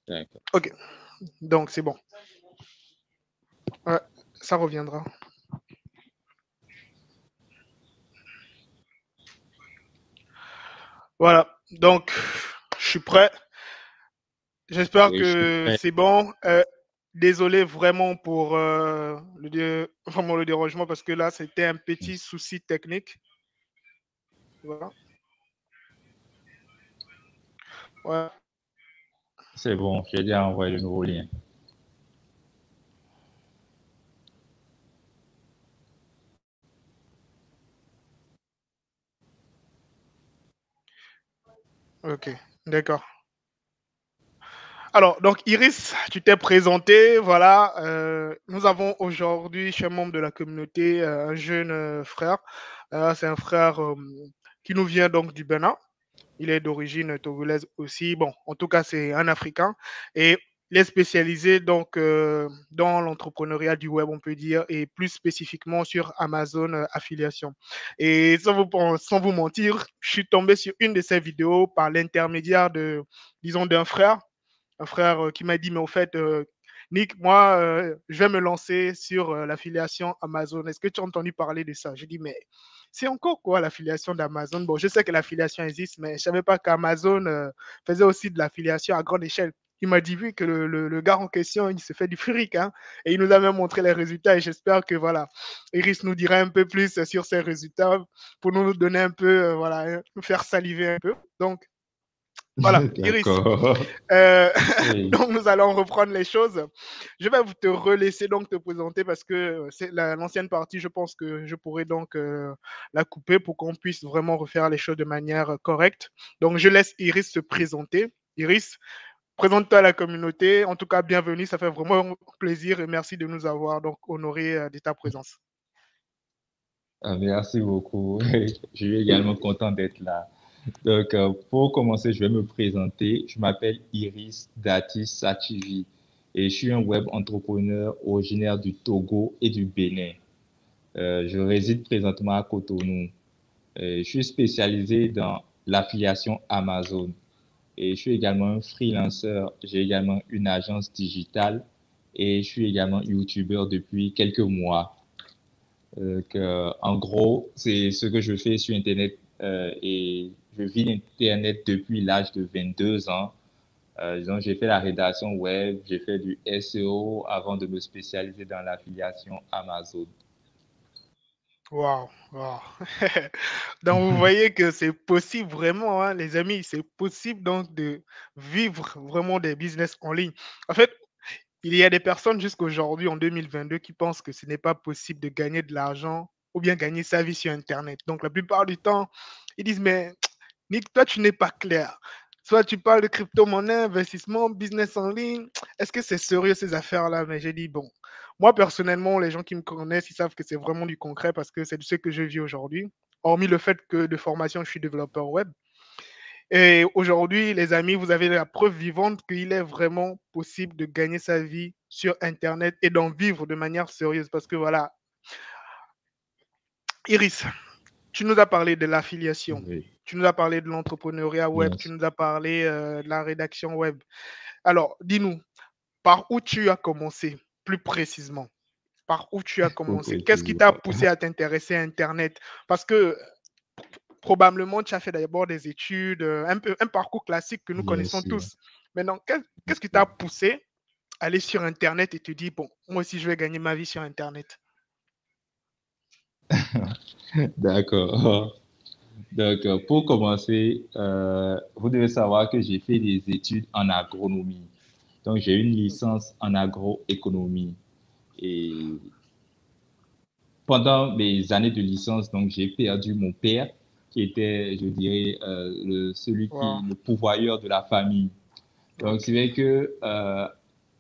D'accord. Ok, donc c'est bon. Ouais, ça reviendra. Voilà, donc je suis prêt. J'espère Oui, je suis que prêt. c'est bon. Désolé vraiment pour vraiment le dérangement parce que là, c'était un petit souci technique. Voilà. Ouais. C'est bon, j'ai déjà envoyé le nouveau lien. Ok, d'accord. Alors, donc Iris, tu t'es présenté, voilà. Nous avons aujourd'hui, chez un membre de la communauté, un jeune frère. C'est un frère qui nous vient donc du Bénin. Il est d'origine togolaise aussi. Bon, en tout cas, c'est un Africain. Et il est spécialisé donc dans l'entrepreneuriat du web, on peut dire, et plus spécifiquement sur Amazon Affiliation. Et sans vous mentir, je suis tombé sur une de ses vidéos par l'intermédiaire de, disons, d'un frère, un frère qui m'a dit, mais au fait, Nick, moi, je vais me lancer sur l'affiliation Amazon. Est-ce que tu as entendu parler de ça? J'ai dit, mais c'est encore quoi l'affiliation d'Amazon? Bon, je sais que l'affiliation existe, mais je ne savais pas qu'Amazon faisait aussi de l'affiliation à grande échelle. Il m'a dit, vu que le gars en question, il se fait du fric, hein, et il nous a même montré les résultats, et j'espère que, voilà, Iris nous dira un peu plus sur ses résultats pour nous donner un peu, voilà, nous faire saliver un peu. Donc, voilà, Iris, D'accord. euh, Oui. donc, nous allons reprendre les choses. Je vais te relaisser donc te présenter parce que c'est l'ancienne partie, je pense que je pourrais donc la couper pour qu'on puisse vraiment refaire les choses de manière correcte. Donc, je laisse Iris se présenter. Iris, présente-toi à la communauté. En tout cas, bienvenue. Ça fait vraiment plaisir et merci de nous avoir donc honoré de ta présence. Merci beaucoup. Je suis également content d'être là. Donc, pour commencer, je vais me présenter. Je m'appelle Iris Datis Sativi et je suis un web entrepreneur originaire du Togo et du Bénin. Je réside présentement à Cotonou. Je suis spécialisé dans l'affiliation Amazon et je suis également un freelanceur. J'ai également une agence digitale et je suis également YouTuber depuis quelques mois. En gros, c'est ce que je fais sur Internet et je vis l'Internet depuis l'âge de 22 ans. Disons, j'ai fait la rédaction web, j'ai fait du SEO avant de me spécialiser dans l'affiliation Amazon. Waouh, waouh. Donc, vous voyez que c'est possible vraiment, hein, les amis, c'est possible donc de vivre vraiment des business en ligne. En fait, il y a des personnes jusqu'aujourd'hui, en 2022, qui pensent que ce n'est pas possible de gagner de l'argent ou bien gagner sa vie sur Internet. Donc, la plupart du temps, ils disent, mais Nick, toi, tu n'es pas clair. Soit tu parles de crypto-monnaie, investissement, business en ligne. Est-ce que c'est sérieux ces affaires-là? Mais j'ai dit, bon, moi personnellement, les gens qui me connaissent, ils savent que c'est vraiment du concret parce que c'est ce que je vis aujourd'hui. Hormis le fait que de formation, je suis développeur web. Et aujourd'hui, les amis, vous avez la preuve vivante qu'il est vraiment possible de gagner sa vie sur Internet et d'en vivre de manière sérieuse. Parce que voilà, Iris, tu nous as parlé de l'affiliation, Oui, tu nous as parlé de l'entrepreneuriat web, bien tu sûr. nous as parlé de la rédaction web. Alors, dis-nous, par où tu as commencé plus précisément? Par où tu as Pour commencé? Qu'est-ce qui préciser. t'a poussé à t'intéresser à Internet? Parce que probablement, tu as fait d'abord des études, un parcours classique que nous Bien connaissons sûr. tous. Maintenant, qu'est-ce qui t'a poussé à aller sur Internet et te dire, bon, moi aussi, je vais gagner ma vie sur Internet? D'accord. Donc, pour commencer, vous devez savoir que j'ai fait des études en agronomie. Donc, j'ai une licence en agroéconomie. Et pendant mes années de licence, donc, j'ai perdu mon père, qui était, je dirais, Wow, le pourvoyeur de la famille. Donc, ok, c'est vrai que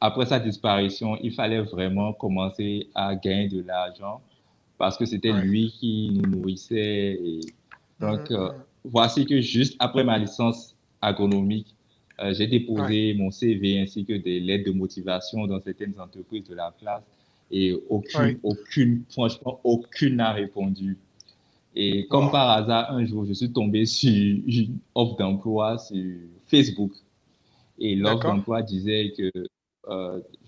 après sa disparition, il fallait vraiment commencer à gagner de l'argent parce que c'était ouais. lui qui nous nourrissait. Mhm, Donc, mhm. voici que juste après ma licence agronomique, j'ai Ouais, déposé mon CV ainsi que des lettres de motivation dans certaines entreprises de la place et ouais. franchement, aucune n'a répondu. Et comme Wow. par hasard, un jour, je suis tombé sur une offre d'emploi sur Facebook. Et l'offre D'accord. d'emploi disait que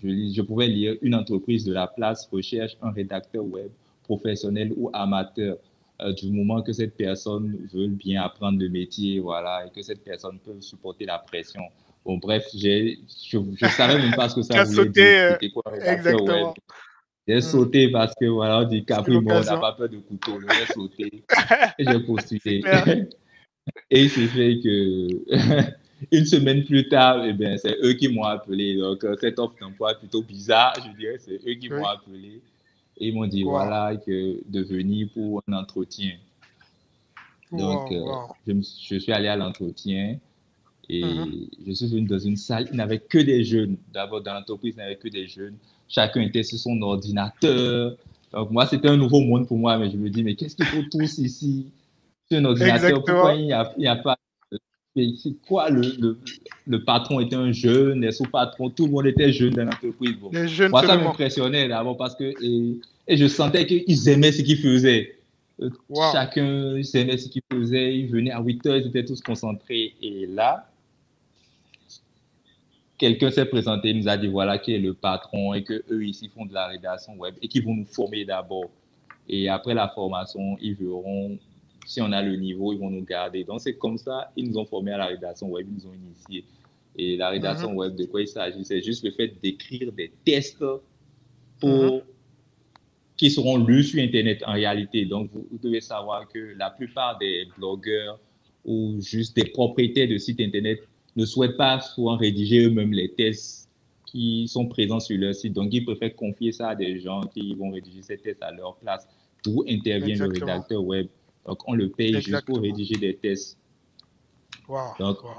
je pouvais lire une entreprise de la place recherche un rédacteur web professionnel ou amateur du moment que cette personne veut bien apprendre le métier, voilà, et que cette personne peut supporter la pression. Bon, bref, je savais même pas ce que Tu ça as voulait dire. sauté, C'était quoi un rédacteur web? exactement. J'ai Hmm. sauté parce que, voilà, on dit C'est Capri, bon, on n'a l'occasion. pas peur de couteau. Donc, j'ai sauté et j'ai C'est postulé. clair. Et il s'est fait que une semaine plus tard, eh ben, c'est eux qui m'ont appelé. Donc, cette offre d'emploi est plutôt bizarre, je dirais. C'est eux qui m'ont Oui. appelé et ils m'ont dit, Wow. voilà, que de venir pour un entretien. Donc, Wow. Wow. je suis allé à l'entretien Mhm. et je suis venu dans une salle. Il n'y avait que des jeunes. D'abord, dans l'entreprise, il n'y avait que des jeunes. Chacun était sur son ordinateur. Donc, moi, c'était un nouveau monde pour moi. Mais je me dis, mais qu'est-ce qu'ils font tous ici sur un ordinateur? Pourquoi Exactement. il y a pas. C'est quoi le patron était un jeune, les sous-patrons, tout le monde était jeune dans l'entreprise. Bon. Les jeunes Moi, ça seulement. m'impressionnait d'abord parce que et je sentais qu'ils aimaient ce qu'ils faisaient. Wow. Chacun aimait ce qu'il faisait, ils venaient à 8 heures, ils étaient tous concentrés. Et là, quelqu'un s'est présenté, il nous a dit voilà qui est le patron et que eux ici font de la rédaction web et qu'ils vont nous former d'abord. Et après la formation, ils verront si on a le niveau, ils vont nous garder. Donc c'est comme ça, ils nous ont formés à la rédaction web, ils nous ont initiés. Et la Mhm. rédaction web, de quoi il s'agit? C'est juste le fait d'écrire des tests Mhm. pour qui seront lus sur Internet en réalité. Donc, vous devez savoir que la plupart des blogueurs ou juste des propriétaires de sites Internet ne souhaitent pas souvent rédiger eux-mêmes les tests qui sont présents sur leur site. Donc, ils préfèrent confier ça à des gens qui vont rédiger ces tests à leur place. D'où intervient le Exactement. rédacteur web. Donc, on le paye juste pour Exactement. rédiger des tests. Wow. Donc, Wow.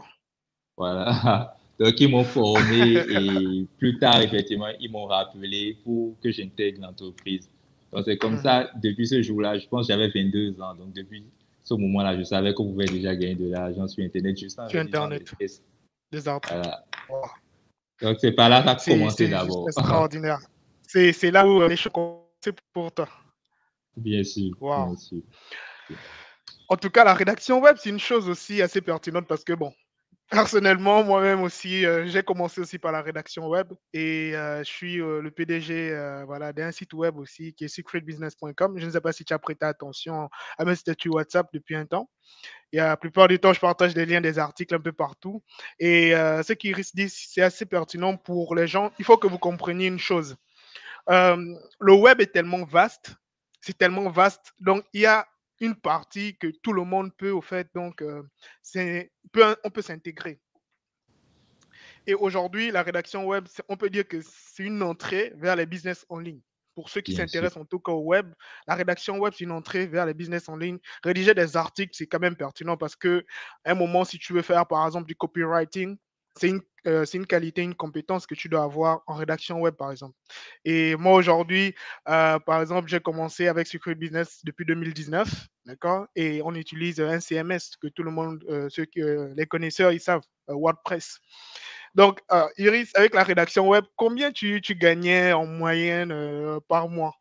voilà. Donc, ils m'ont formé et plus tard, effectivement, ils m'ont rappelé pour que j'intègre l'entreprise. Donc, c'est comme Mhm. ça, depuis ce jour-là, je pense que j'avais 22 ans. Donc, depuis ce moment-là, je savais qu'on pouvait déjà gagner de l'argent sur Internet juste en Sur rédigeant des Internet. tests. Des articles. Voilà. Wow. Donc, c'est par là que ça a commencé C'est juste d'abord. extraordinaire. C'est là où les choses commencent pour toi. Bien sûr, Wow. bien sûr. En tout cas, la rédaction web, c'est une chose aussi assez pertinente parce que, bon, personnellement, moi-même aussi, j'ai commencé aussi par la rédaction web et je suis le PDG voilà, d'un site web aussi qui est secretbusiness.com. Je ne sais pas si tu as prêté attention à mes statuts WhatsApp depuis un temps. Et la plupart du temps, je partage des liens, des articles un peu partout. Et ce qui disent, c'est assez pertinent pour les gens. Il faut que vous compreniez une chose. Le web est tellement vaste, c'est tellement vaste. Donc, il y a une partie que tout le monde peut, au fait, donc, on peut s'intégrer. Et aujourd'hui, la rédaction web, on peut dire que c'est une entrée vers les business en ligne. Pour ceux qui Bien sûr. s'intéressent en tout cas au web, la rédaction web, c'est une entrée vers les business en ligne. Rédiger des articles, c'est quand même pertinent parce que à un moment, si tu veux faire par exemple du copywriting, c'est une qualité, une compétence que tu dois avoir en rédaction web, par exemple. Et moi, aujourd'hui, par exemple, j'ai commencé avec Secret Business depuis 2019, d'accord? Et on utilise un CMS que tout le monde, les connaisseurs, ils savent, WordPress. Donc, Iris, avec la rédaction web, combien tu gagnais en moyenne par mois?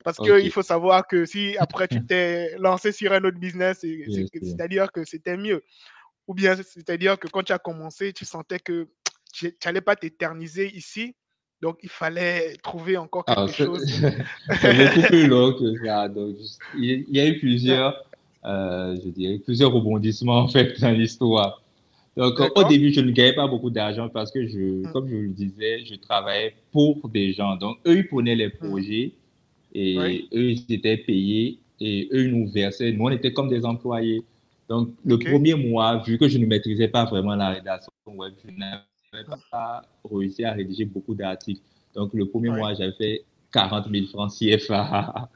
Parce qu'il OK. faut savoir que si après tu t'es lancé sur un autre business, Bien sûr. c'est-à-dire que c'était mieux. Ou bien c'est-à-dire que quand tu as commencé, tu sentais que tu n'allais pas t'éterniser ici. Donc, il fallait trouver encore Ah, quelque chose. c'est beaucoup plus long que ça. Donc, il y a eu plusieurs, je dirais, plusieurs rebondissements en fait dans l'histoire. Donc, au D'accord? début, je ne gagnais pas beaucoup d'argent parce que Mhm, comme je vous le disais, je travaillais pour des gens. Donc, eux, ils prenaient les mhm. projets Oui, et eux, ils étaient payés et eux, ils nous versaient. Nous, on était comme des employés. Donc, le ok. premier mois, vu que je ne maîtrisais pas vraiment la rédaction web, je n'avais Mhm, pas réussi à rédiger beaucoup d'articles. Donc, le premier oui. mois, j'avais fait 40 000 francs CFA.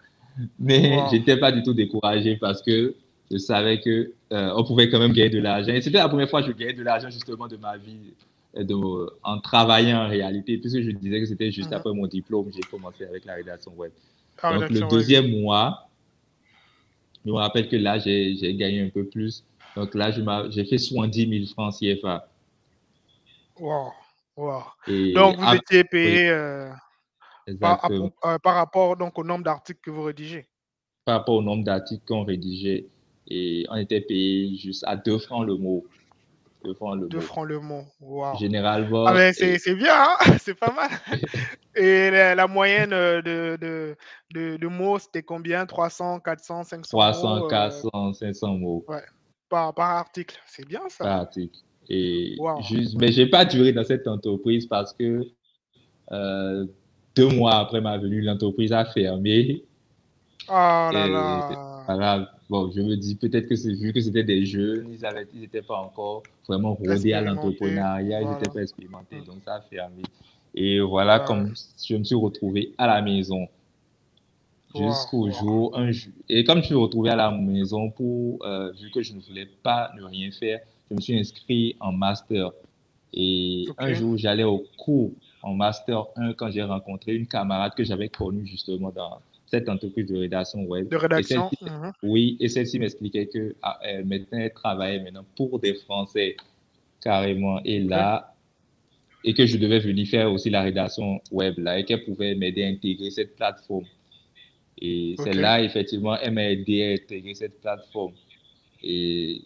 Mais je Wow. n'étais pas du tout découragé parce que je savais que on pouvait quand même gagner de l'argent. Et c'était la première fois que je gagnais de l'argent justement de ma vie en travaillant en réalité, puisque je disais que c'était juste Mhm. après mon diplôme, j'ai commencé avec la rédaction web. La Donc le rédaction web, oui. deuxième mois, je me rappelle que là, j'ai gagné un peu plus. Donc là, j'ai fait 70 000 francs CFA. Wow. Wow. Et Donc, vous après, étiez oui, payé exactement. par rapport donc, au nombre d'articles que vous rédigez. Par rapport au nombre d'articles qu'on rédigeait, et on était payé juste à 2 francs le mot. 2 francs le 2 mot. francs le mot. Waouh. Ah, Généralement, mais c'est bien, hein? C'est pas mal. Et la moyenne de mots, c'était combien? 300, 400, 500 300, mots 400, 500 mots ouais, par article. C'est bien ça. par article. Et Waouh. juste, mais j'ai pas duré dans cette entreprise parce que euh, 2 mois après ma venue, l'entreprise a fermé. Oh là Et là. voilà, bon, je me dis peut-être que c'est vu que c'était des jeunes, ils n'étaient pas encore vraiment rodés à Expérimenté. l'entrepreneuriat, ils n'étaient Voilà. pas expérimentés, Mm. donc ça a fermé. Et voilà Ouais. comme je me suis retrouvé à la maison Waouh, jusqu'au waouh. jour, et comme je me suis retrouvé à la maison vu que je ne voulais pas ne rien faire, je me suis inscrit en master. Et Ok. un jour, j'allais au cours en Master 1 quand j'ai rencontré une camarade que j'avais connue justement dans cette entreprise de rédaction web. De Et rédaction. celle-ci, Mhm. oui, et celle-ci m'expliquait que maintenant, elle travaillait maintenant pour des Français carrément. Et Ok. là, et que je devais venir faire aussi la rédaction web là, et qu'elle pouvait m'aider à intégrer cette plateforme. Et Ok. celle-là, effectivement, elle m'a aidé à intégrer cette plateforme. Et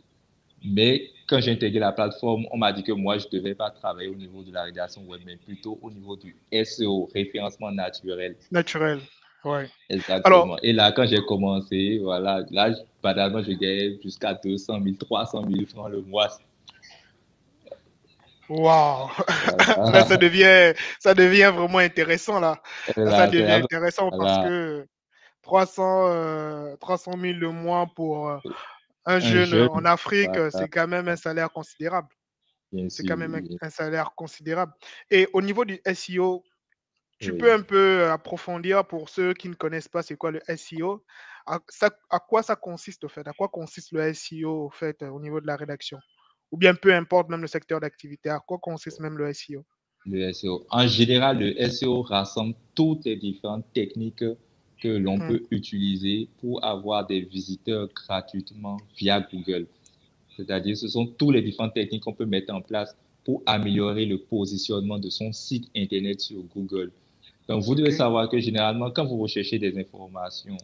mais quand j'ai intégré la plateforme, on m'a dit que moi, je ne devais pas travailler au niveau de la rédaction web, mais plutôt au niveau du SEO, référencement naturel. Naturel. Ouais. Alors, Exactement. Et là, quand j'ai commencé, voilà, là, banalement, je gagnais jusqu'à 200 000, 300 000 francs le mois. waouh. Là, Voilà. ça devient vraiment intéressant là. Et Là, ça là, devient intéressant parce voilà, que 300 000 le mois pour un un jeune jeune, en Afrique, voilà, c'est quand même un salaire considérable. bien C'est quand sûr, même oui. un salaire considérable. Et au niveau du SEO, tu peux Oui. un peu approfondir pour ceux qui ne connaissent pas c'est quoi le SEO. À quoi ça consiste au fait? À quoi consiste le SEO au fait au niveau de la rédaction? Ou bien peu importe même le secteur d'activité, à quoi consiste même le SEO? Le SEO. En général, le SEO rassemble toutes les différentes techniques que l'on Mhm. peut utiliser pour avoir des visiteurs gratuitement via Google. C'est-à-dire, ce sont toutes les différentes techniques qu'on peut mettre en place pour améliorer le positionnement de son site Internet sur Google. Donc, vous devez Ok, savoir que généralement, quand vous recherchez des informations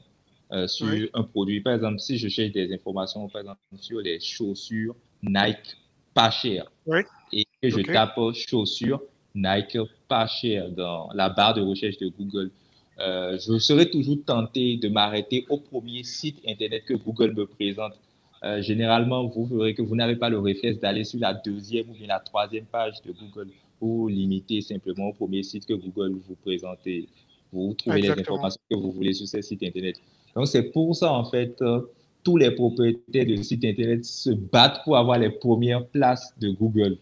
oui, sur un produit, par exemple, si je cherche des informations, par exemple, sur les chaussures Nike pas chères, oui, et que je ok, tape chaussures Nike pas chères dans la barre de recherche de Google, je serai toujours tenté de m'arrêter au premier site Internet que Google me présente. Généralement, vous verrez que vous n'avez pas le réflexe d'aller sur la deuxième ou bien la troisième page de Google pour limiter simplement au premier site que Google vous présente et vous trouvez les exactement. informations que vous voulez sur ces sites Internet. Donc, c'est pour ça, en fait, tous les propriétaires de sites Internet se battent pour avoir les premières places de Google.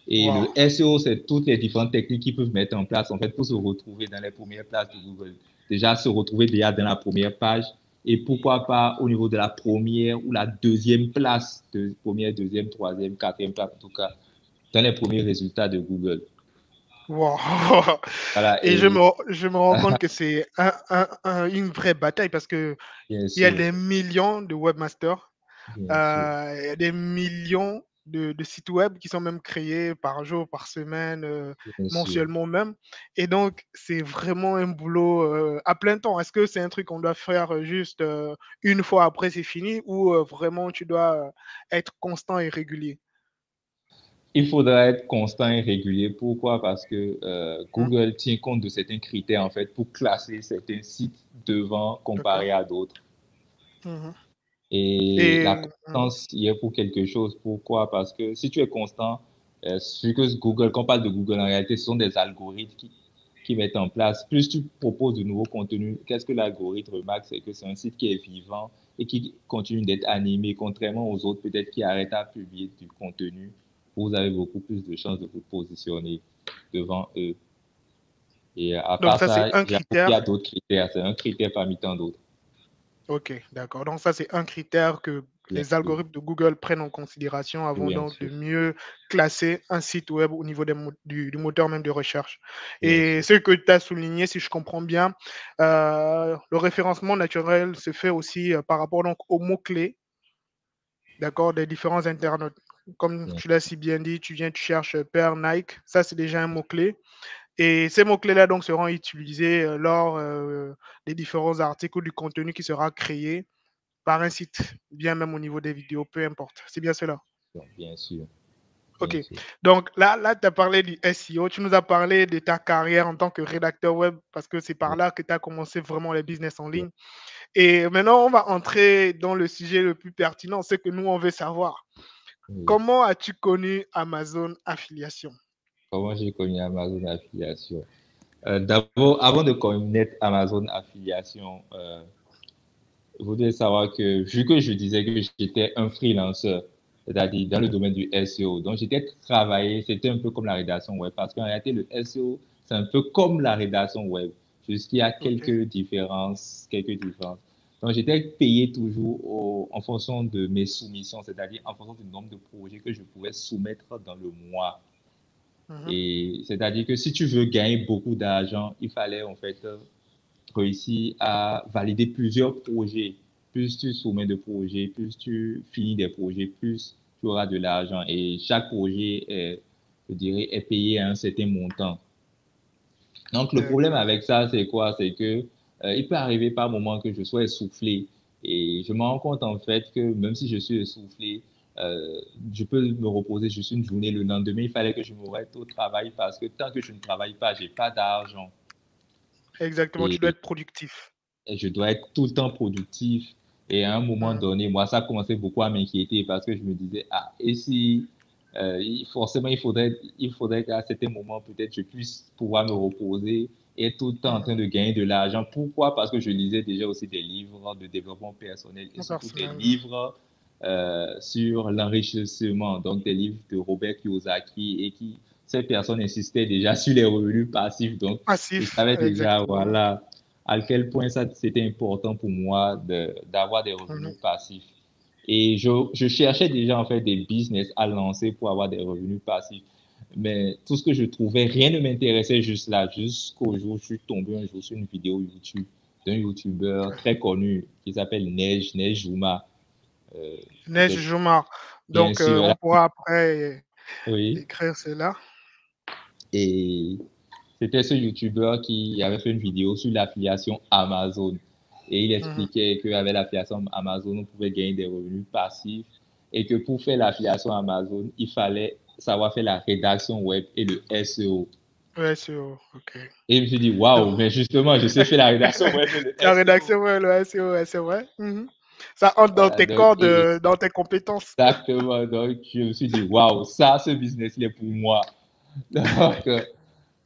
Et Wow. le SEO, c'est toutes les différentes techniques qu'ils peuvent mettre en place en fait pour se retrouver dans les premières places de Google. Déjà, se retrouver déjà dans la première page et pourquoi pas au niveau de la première ou la deuxième place, de première, deuxième, troisième, quatrième place, en tout cas, dans les premiers résultats de Google. Wow. Voilà, Et et je me rends compte que c'est une vraie bataille parce que bien il y a sûr, des millions de webmasters. bien sûr, Il y a des millions de sites web qui sont même créés par jour, par semaine, bien sûr. mensuellement même. Et donc, c'est vraiment un boulot à plein temps. Est-ce que c'est un truc qu'on doit faire juste une fois après, c'est fini, ou vraiment tu dois être constant et régulier? Il faudra être constant et régulier. Pourquoi? Parce que Hmm. Google tient compte de certains critères en fait pour classer certains sites devant D'accord. comparé à d'autres. Mhm. Et la Et constance y est pour quelque chose. Pourquoi? Parce que si tu es constant, vu que Google, quand on parle de Google, en réalité, ce sont des algorithmes qui mettent en place. Plus tu proposes de nouveaux contenus, qu'est-ce que l'algorithme remarque? C'est que c'est un site qui est vivant et qui continue d'être animé, contrairement aux autres peut-être qui arrêtent à publier du contenu. Vous avez beaucoup plus de chances de vous positionner devant eux. Et à donc part ça, c'est ça, un il y a critère. d'autres critères. C'est un critère parmi tant d'autres, Ok, d'accord. Donc ça, c'est un critère que bien les sûr. algorithmes de Google prennent en considération avant Bien donc de sûr, mieux classer un site web au niveau du moteur même de recherche. bien Et sûr. ce que tu as souligné, si je comprends bien, le référencement naturel se fait aussi par rapport donc aux mots-clés, d'accord, des différents internautes. Comme Bien tu l'as si bien dit, tu viens, tu cherches paire Nike, ça c'est déjà un mot-clé. Et ces mots-clés-là donc seront utilisés lors des différents articles ou du contenu qui sera créé par un site, bien même au niveau des vidéos, peu importe. C'est bien cela. sûr, bien sûr. Ok. bien sûr. Donc là, tu as parlé du SEO. Tu nous as parlé de ta carrière en tant que rédacteur web parce que c'est par Oui, là que tu as commencé vraiment les business en oui, ligne. Et maintenant, on va entrer dans le sujet le plus pertinent, ce que nous, on veut savoir. oui. Comment as-tu connu Amazon Affiliation? Comment j'ai connu Amazon Affiliation? D'abord, avant de connaître Amazon Affiliation, vous devez savoir que, vu que je disais que j'étais un freelancer, c'est-à-dire dans le domaine du SEO, donc j'étais travaillé, c'était un peu comme la rédaction web, parce qu'en réalité, le SEO, c'est un peu comme la rédaction web, juste qu'il y a Ok. quelques différences, quelques différences. Donc j'étais payé toujours en fonction de mes soumissions, c'est-à-dire en fonction du nombre de projets que je pouvais soumettre dans le mois. Mhm. Et c'est-à-dire que si tu veux gagner beaucoup d'argent, il fallait en fait réussi à valider plusieurs projets. Plus tu soumets de projets, plus tu finis des projets, plus tu auras de l'argent. Et chaque projet, je dirais, est payé à un certain montant. Donc, le problème D'accord. avec ça, c'est quoi? C'est que il peut arriver par moment que je sois essoufflé. Et je me rends compte, en fait, que même si je suis essoufflé, je peux me reposer juste une journée. Le lendemain, il fallait que je me remette au travail parce que tant que je ne travaille pas, j'ai pas d'argent. Exactement, tu dois Et être productif. je dois être tout le temps productif. Et à un moment Mhm. donné, moi, ça commençait beaucoup à m'inquiéter parce que je me disais, ah, et si forcément, il faudrait qu'à certains moments, peut-être, je puisse pouvoir me reposer et être tout le temps en Mhm. train de gagner de l'argent. Pourquoi? Parce que je lisais déjà aussi des livres de développement personnel et surtout des Personnel. livres sur l'enrichissement, donc des livres de Robert Kiyosaki et qui, ces personnes insistaient déjà sur les revenus passifs. Donc, je Passif, savais déjà, exactement. voilà, à quel point ça c'était important pour moi d'avoir des Mhm. revenus passifs. Et je cherchais déjà en fait des business à lancer pour avoir des revenus passifs. Mais tout ce que je trouvais, rien ne m'intéressait juste là, jusqu'au jour où je suis tombé un jour sur une vidéo YouTube d'un YouTuber très connu qui s'appelle Neige Juma. Euh, Neige Peut-être, Jomar. bien Donc, sûr, on là. pourra après Oui. écrire cela. Et c'était ce YouTuber qui avait fait une vidéo sur l'affiliation Amazon. Et il Mhm. expliquait qu'avec l'affiliation Amazon, on pouvait gagner des revenus passifs et que pour faire l'affiliation Amazon, il fallait savoir faire la rédaction web et le SEO. Ouais, c'est ok. Et je me suis dit, waouh, Donc, mais justement, je sais faire la rédaction web et le la SEO. rédaction, ouais, le SEO, ouais, c'est vrai. Mhm. Ça entre dans Voilà, tes donc, cordes, dans tes compétences. exactement. Donc, je me suis dit, waouh, ça, ce business, il est pour moi. Donc,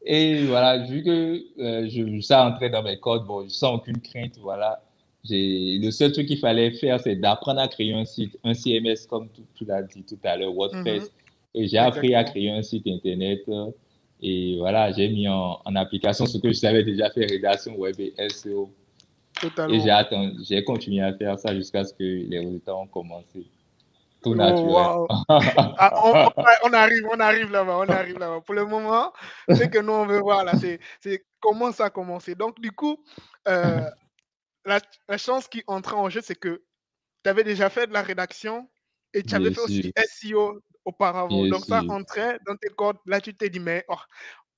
et voilà, vu que ça entrait dans mes codes, bon, je sens aucune crainte, voilà. Le seul truc qu'il fallait faire, c'est d'apprendre à créer un site, un CMS, comme tu l'as dit tout à l'heure, Mhm. WordPress. Et j'ai appris à Exactement. créer un site Internet. Et voilà, j'ai mis en application ce que je savais déjà faire, rédaction web et SEO. Et Totalement. j'ai continué à faire ça jusqu'à ce que les résultats ont commencé. Tout Oh, naturel. wow. Ah, on arrive là-bas, on arrive là-bas. Pour le moment, ce que nous, on veut voir là, c'est comment ça a commencé. Donc, du coup, euh, la, la chance qui entrait en jeu, c'est que tu avais déjà fait de la rédaction et tu avais Bien fait aussi sûr, du SEO auparavant. bien Donc, ça sûr, entrait dans tes cordes. Là, tu t'es dit, mais oh,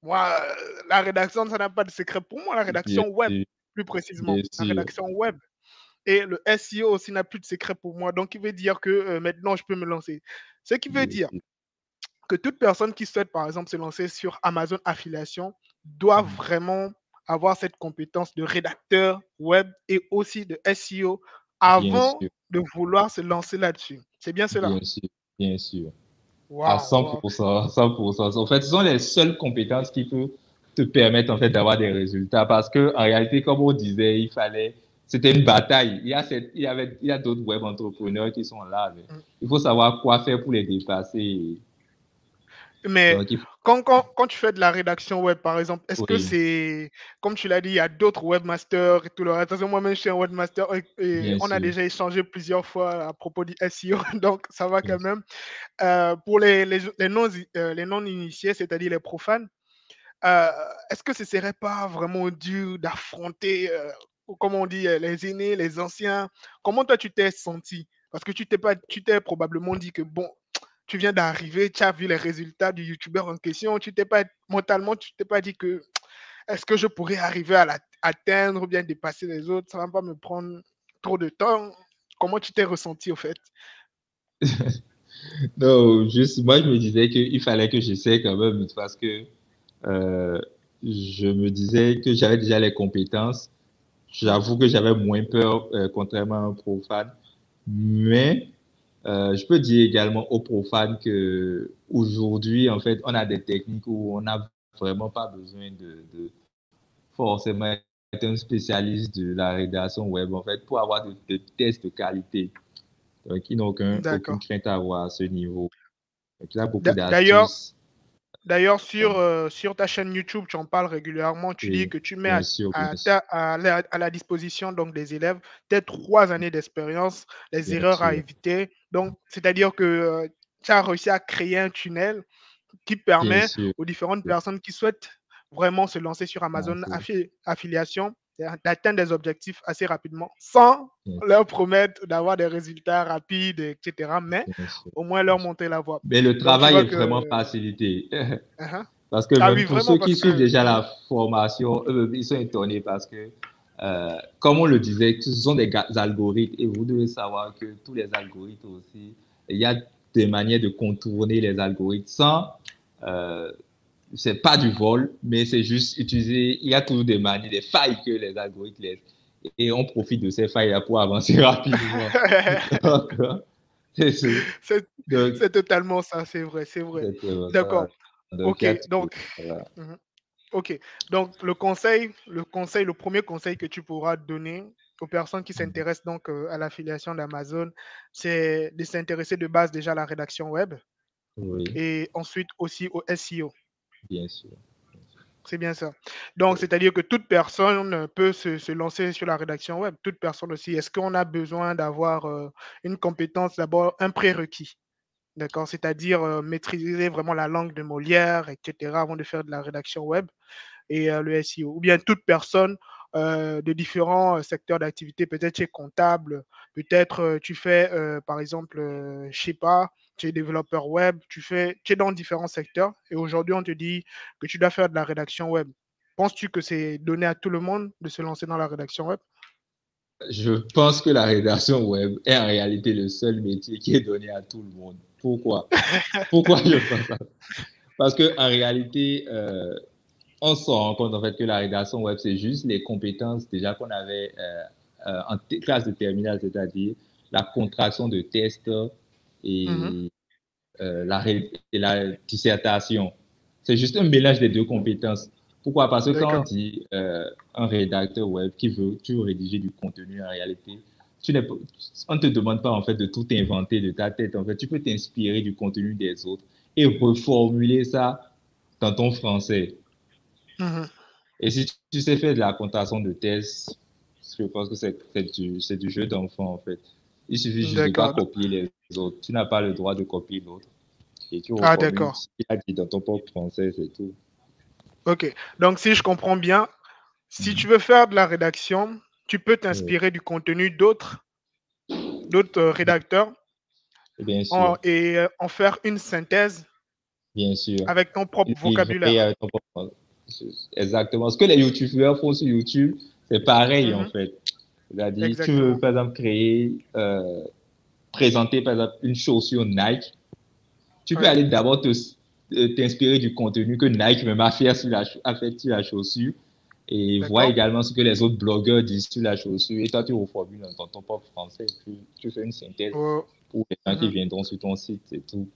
moi, la rédaction, ça n'a pas de secret pour moi, la bien rédaction web, sûr, plus précisément. bien La sûr. rédaction web. Et le SEO aussi n'a plus de secret pour moi. Donc, il veut dire que maintenant, je peux me lancer. Ce qui veut Bien dire sûr. que toute personne qui souhaite, par exemple, se lancer sur Amazon Affiliation doit vraiment avoir cette compétence de rédacteur web et aussi de SEO Bien avant sûr, de vouloir se lancer là-dessus. C'est bien cela. bien sûr, bien sûr. À Waouh, cent waouh. pour cent, 100%. En fait, ce sont les seules compétences qui peuvent te permettre en fait d'avoir des résultats parce que en réalité, comme on disait, c'était une bataille. Il y a d'autres web entrepreneurs qui sont là, mais il faut savoir quoi faire pour les dépasser. Mais Donc, quand tu fais de la rédaction web, par exemple, est-ce que oui, c'est, comme tu l'as dit, il y a d'autres webmasters et tout le reste. Attention, moi-même, je suis un webmaster et bien on a sûr, déjà échangé plusieurs fois à propos du SEO, donc ça va bien quand sûr. même. Pour les non-initiés, c'est-à-dire les profanes, est-ce que ce serait pas vraiment dur d'affronter, comme on dit, les aînés, les anciens? Comment toi tu t'es senti? Parce que tu t'es probablement dit que bon, tu viens d'arriver, tu as vu les résultats du youtubeur en question, tu t'es pas mentalement, tu t'es pas dit que est-ce que je pourrais arriver à atteindre ou bien dépasser les autres? Ça va pas me prendre trop de temps. Comment tu t'es ressenti au fait? Non, juste, moi, je me disais qu'il fallait que j'essaie quand même parce que euh, je me disais que j'avais déjà les compétences. Mhm. J'avoue que j'avais moins peur, contrairement à un profane. Mais je peux dire également aux profanes que aujourd'hui, en fait, on a des techniques où on n'a vraiment pas besoin de forcément être un spécialiste de la rédaction web, en fait, pour avoir de tests de qualité. Donc, ils n'ont aucune D'accord. crainte à avoir à ce niveau. Donc, il y a beaucoup D'ailleurs, d'astuces. D'ailleurs, Bon, sur ta chaîne YouTube, tu en parles régulièrement. Tu dis oui, que tu mets bien sûr, bien sûr, à la disposition donc, des élèves tes 3 années d'expérience, les bien erreurs à sûr, éviter. Donc, c'est-à-dire que tu as réussi à créer un tunnel qui bien permet sûr. aux différentes personnes qui souhaitent vraiment se lancer sur Amazon Merci. Affiliation d'atteindre des objectifs assez rapidement sans Bien, leur promettre d'avoir des résultats rapides, etc. Mais bien sûr, au moins bien leur sûr. montrer la voie. Mais le Donc, tu travail vois est que. vraiment facilité. Uh-huh. Parce que Ah même oui, pour vraiment, ceux parce qui suivent que. déjà la formation, eux, ils sont étonnés parce que, comme on le disait, ce sont des algorithmes et vous devez savoir que tous les algorithmes aussi, il y a des manières de contourner les algorithmes sans, euh, c'est pas du vol, mais c'est juste utiliser, il y a toujours des manières, des failles que les algorithmes laissent. Et on profite de ces failles-là pour avancer rapidement. Donc, c'est sûr. c'est Donc, c'est totalement ça, c'est vrai, c'est vrai. c'est ça. D'accord. Donc, il Ok, y a tout. donc. Voilà. Mhm. Ok, donc le premier conseil que tu pourras donner aux personnes qui s'intéressent donc à l'affiliation d'Amazon, c'est de s'intéresser de base déjà à la rédaction web Oui, et ensuite aussi au SEO. bien sûr. C'est bien ça. Donc, c'est-à-dire que toute personne peut se lancer sur la rédaction web. Toute personne aussi. Est-ce qu'on a besoin d'avoir une compétence, d'abord un prérequis? D'accord? C'est-à-dire maîtriser vraiment la langue de Molière, etc., avant de faire de la rédaction web et le SEO. Ou bien toute personne de différents secteurs d'activité, peut-être tu es comptable, peut-être tu fais, par exemple, je sais pas, tu es développeur web, tu es dans différents secteurs et aujourd'hui on te dit que tu dois faire de la rédaction web. Penses-tu que c'est donné à tout le monde de se lancer dans la rédaction web? Je pense que la rédaction web est en réalité le seul métier qui est donné à tout le monde. Pourquoi? Pourquoi je pense ça? Parce que en réalité, on se rend compte en fait que la rédaction web, c'est juste les compétences déjà qu'on avait en classe de terminale, c'est-à-dire la contraction de tests Mhm. et, et la dissertation. C'est juste un mélange des deux compétences. Pourquoi? Parce que quand on D'accord. dit un rédacteur web tu veux rédiger du contenu en réalité, on ne te demande pas en fait de tout inventer de ta tête. En fait, tu peux t'inspirer du contenu des autres et reformuler ça dans ton français. Mhm. Et si tu sais faire de la contraction de thèse, je pense que c'est du jeu d'enfant en fait. Il suffit juste de ne pas D'accord. copier les autres. Tu n'as pas le droit de copier l'autre. Et tu Ah, reformules d'accord. ce qu'il a dit dans ton propre français, c'est tout. Ok. Donc, si je comprends bien, si tu Mhm. veux faire de la rédaction, tu peux Oui, t'inspirer du contenu d'autres rédacteurs bien sûr, et en faire une synthèse bien sûr. avec ton propre Livrer vocabulaire. avec ton propre. Exactement. Ce que les youtubeurs font sur YouTube, c'est pareil en Mhm. fait. C'est-à-dire, tu veux Exactement. par exemple présenter par exemple une chaussure Nike. Tu peux Oui, aller d'abord t'inspirer du contenu que Nike même a fait sur la chaussure et voir d'accord. également ce que les autres blogueurs disent sur la chaussure. Et toi, tu reformules dans ton propre français. Tu fais une synthèse Oh, pour les gens qui mhm. viendront sur ton site, c'est tout.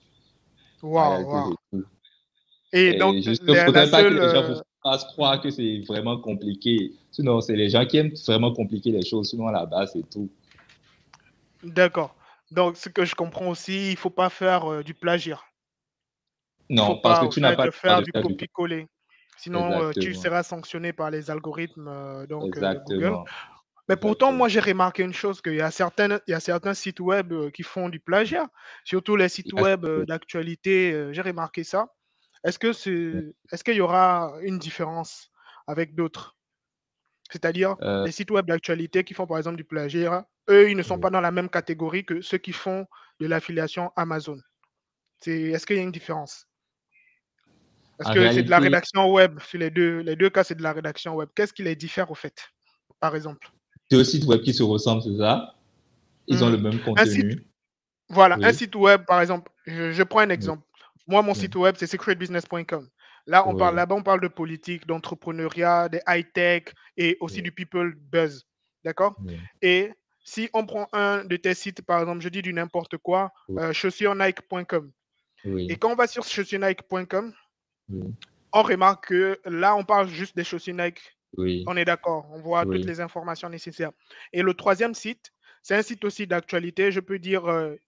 En Waouh, réalité, waouh. c'est tout. Et donc, Et juste, il ne la faudrait pas que seule. les gens vous fassent croire Mhm. que c'est vraiment compliqué. Sinon, c'est les gens qui aiment vraiment compliquer les choses. Sinon, à la base, c'est tout. D'accord. Donc, ce que je comprends aussi, il ne faut pas faire du plagiat. Il ne faut Non, parce pas, que au tu n'as pas fait, le droit faire de du faire du. copier-coller. Sinon, tu Exactement. seras sanctionné par les algorithmes de Google. Exactement. Mais pourtant, moi, Exactement. j'ai remarqué une chose, il y a certains sites web qui font du plagiat, surtout les sites Il y a- web d'actualité, j'ai remarqué ça. Est-ce qu'il y aura une différence avec d'autres? C'est-à-dire, euh, les sites web d'actualité qui font par exemple du plagiat, eux, ils ne sont pas dans la même catégorie que ceux qui font de l'affiliation Amazon. Est-ce qu'il y a une différence? Est-ce en que c'est de la réalité, rédaction web? Sur les deux cas, c'est de la rédaction web. Qu'est-ce qui les diffère au fait, par exemple? deux sites web qui se ressemblent, c'est ça. Ils ont le Mhm. même Un site, contenu. Voilà, un Oui, site web, par exemple, je prends un oui, exemple. Moi, mon oui, site web, c'est secretbusiness.com. Là, oui, là-bas, on parle de politique, d'entrepreneuriat, de high-tech et aussi oui, du people buzz. D'accord? oui, Et si on prend un de tes sites, par exemple, je dis du n'importe quoi, oui, chaussuresnike.com. Et oui, quand on va sur chaussuresnike.com, oui, on remarque que là, on parle juste des chaussures Nike. oui, On est d'accord, on voit toutes oui, les informations nécessaires. Et le troisième site, c'est un site aussi d'actualité, je peux dire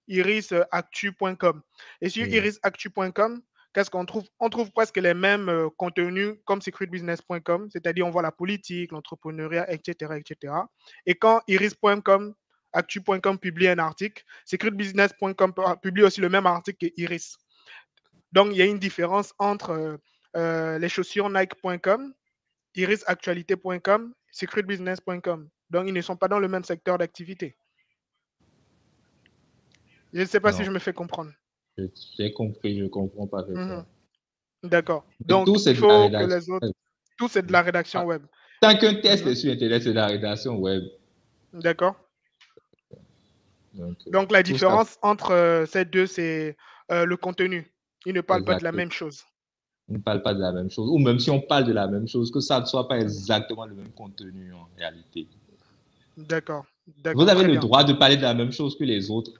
irisactu.com. Et sur oui, irisactu.com, qu'est-ce qu'on trouve? On trouve presque les mêmes contenus comme secretbusiness.com, c'est-à-dire on voit la politique, l'entrepreneuriat, etc., etc. Et quand iris.com, actu.com publie un article, secretbusiness.com publie aussi le même article que Iris. Donc, il y a une différence entre les chaussures Nike.com, irisactualité.com, secretbusiness.com. Donc, ils ne sont pas dans le même secteur d'activité. Je ne sais pas si non, je me fais comprendre. j'ai compris, je comprends parfaitement. Mhm. D'accord. Et tout, Donc, il c'est de la faut que rédaction. les autres... Tout, c'est de la rédaction Ah, web. tant qu'un test Mhm. est sur Internet, c'est de la rédaction web. D'accord. Donc, Donc, la tout ça, différence entre ces deux, c'est le contenu. Ils ne parlent pas de la exactement. même chose. On ne parle pas de la même chose. Ou même si on parle de la même chose, que ça ne soit pas exactement le même contenu en réalité. D'accord. Vous D'accord. avez Très le bien. droit de parler de la même chose que les autres,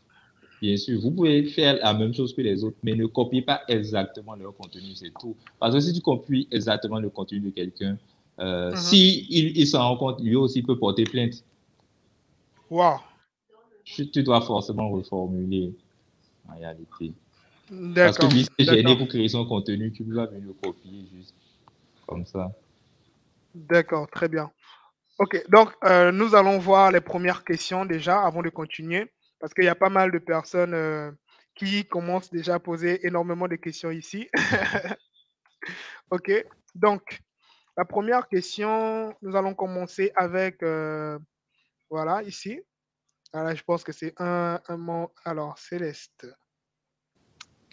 bien sûr. Vous pouvez faire la même chose que les autres, mais ne copiez pas exactement leur contenu, c'est tout. Parce que si tu copies exactement le contenu de quelqu'un, Mhm. si il s'en rend compte, lui aussi peut porter plainte. Wow. Tu dois forcément reformuler en réalité. Parce que D'accord. lui, c'est gêné D'accord. pour créer son contenu, tu vas venir le copier juste comme ça. D'accord. Très bien. Ok, donc nous allons voir les premières questions déjà avant de continuer, parce qu'il y a pas mal de personnes qui commencent déjà à poser énormément de questions ici. Ok, donc la première question, nous allons commencer avec, voilà, ici. Voilà, je pense que c'est un mot, alors, Céleste.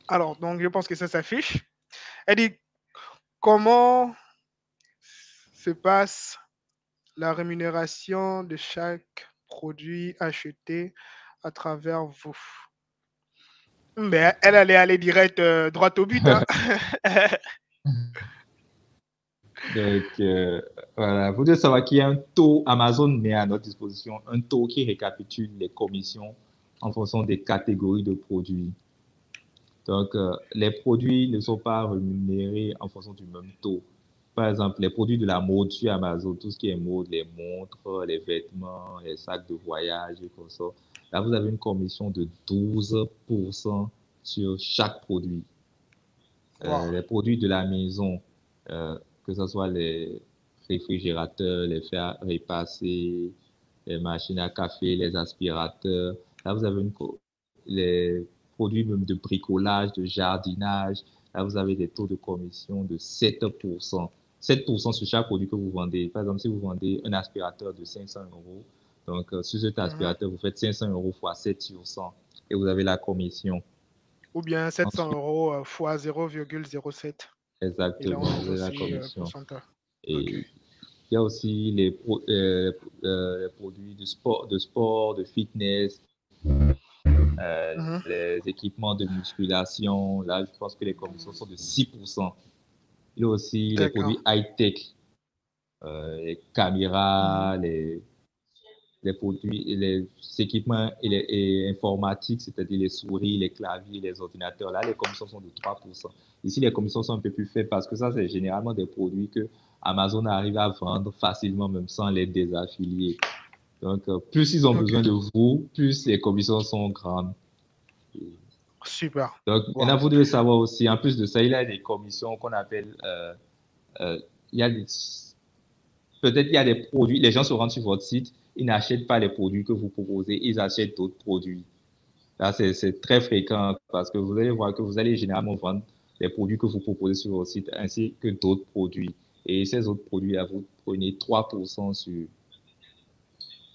Alors, donc je pense que ça s'affiche. Elle dit, comment se passe la rémunération de chaque produit acheté à travers vous? Mais elle allait aller direct droit au but, hein. Donc, voilà, vous devez savoir qu'il y a un taux, Amazon met à notre disposition un taux qui récapitule les commissions en fonction des catégories de produits. Donc, les produits ne sont pas rémunérés en fonction du même taux. Par exemple, les produits de la mode sur Amazon, tout ce qui est mode, les montres, les vêtements, les sacs de voyage et comme ça. Là, vous avez une commission de 12% sur chaque produit. Wow. Les produits de la maison, que ce soit les réfrigérateurs, les fers à repasser, les machines à café, les aspirateurs. Là, vous avez les produits même de bricolage, de jardinage. Là, vous avez des taux de commission de 7%. 7% sur chaque produit que vous vendez. Par exemple, si vous vendez un aspirateur de 500 euros, donc sur cet Mhm. aspirateur, vous faites 500 euros fois 7 sur 100 et vous avez la commission. Ou bien 700 Ensuite, euros fois 0,07. Et là, exactement, on trouve vous avez la aussi commission. pourcentage. Ok. Et il y a aussi les produits de fitness, Mhm. les équipements de musculation. Là, je pense que les commissions sont de 6%. Il y a aussi les D'accord. produits high-tech, les Mhm. caméras, les produits, les équipements informatiques, c'est-à-dire les souris, les claviers, les ordinateurs. Là, les commissions sont de 3%. Ici, les commissions sont un peu plus faibles parce que ça, c'est généralement des produits que Amazon arrive à vendre facilement, même sans les désaffilier. Donc, plus ils ont Ok. besoin de vous, plus les commissions sont grandes. Super. Donc, maintenant, Wow. vous devez savoir aussi, en plus de ça, il y a des commissions qu'on appelle, euh, il y a peut-être il y a des produits, les gens se rendent sur votre site, ils n'achètent pas les produits que vous proposez, ils achètent d'autres produits. Là, c'est très fréquent parce que vous allez voir que vous allez généralement vendre les produits que vous proposez sur votre site ainsi que d'autres produits. Et ces autres produits-là, vous prenez 3% sur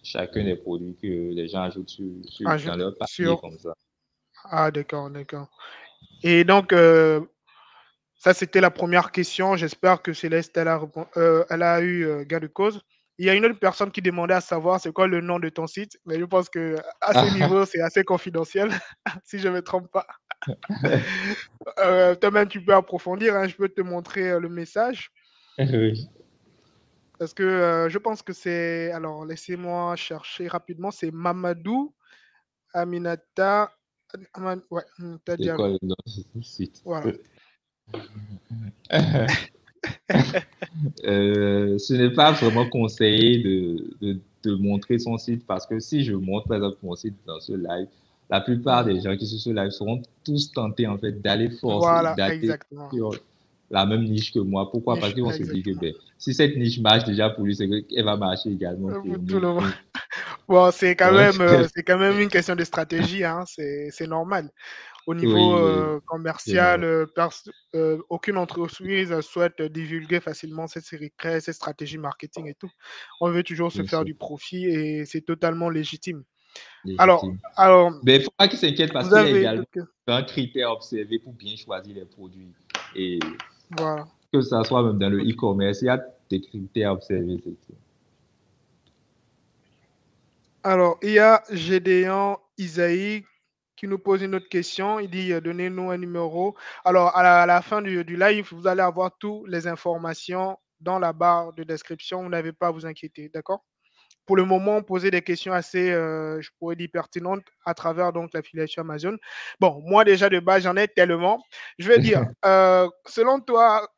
chacun des produits que les gens ajoutent dans Ajoute leur panier sur. comme ça. Ah, d'accord, d'accord. Et donc, ça, c'était la première question. J'espère que Céleste, elle a eu gain de cause. Il y a une autre personne qui demandait à savoir c'est quoi le nom de ton site, mais je pense que à ce niveau, c'est assez confidentiel, si je ne me trompe pas. Toi-même, tu peux approfondir, hein, je peux te montrer le message. Oui, Parce que je pense que c'est. Alors, laissez-moi chercher rapidement. C'est Mamadou Aminata. Ouais, Aminata c'est quoi Diallo. le nom de ce site? Voilà. Ce n'est pas vraiment conseillé de montrer son site parce que si je montre par exemple mon site dans ce live, la plupart Mhm. des gens qui sont sur ce live seront tous tentés en fait d'aller forcer, Voilà, d'aller exactement. sur la même niche que moi. Pourquoi? Parce Niche, qu'ils vont se dire que exactement. ben, si cette niche marche déjà pour lui, c'est qu'elle va marcher également pour Pour tout le nous. monde. Bon, Donc, c'est quand même une question de stratégie, hein, c'est normal. Au niveau oui, oui, c'est commercial, normal. aucune entreprise souhaite divulguer facilement ses secrets, ses stratégies marketing et tout. On veut toujours se Bien faire sûr, du profit et c'est totalement légitime. Alors, légitime. alors, Mais il ne faut pas qu'il s'inquiète parce vous qu'il y a avez également d'autres questions? un critère à observer pour bien choisir les produits. Et Voilà. que ça soit même dans le Ok. e-commerce, il y a des critères à observer. Alors, il y a Gédéon Isaïe qui nous pose une autre question. Il dit donnez-nous un numéro. Alors, à la fin du live, vous allez avoir toutes les informations dans la barre de description. Vous n'avez pas à vous inquiéter. D'accord? Pour le moment, poser des questions assez, je pourrais dire, pertinentes à travers donc l'affiliation Amazon. Bon, moi déjà de base, j'en ai tellement. Je vais dire, selon toi,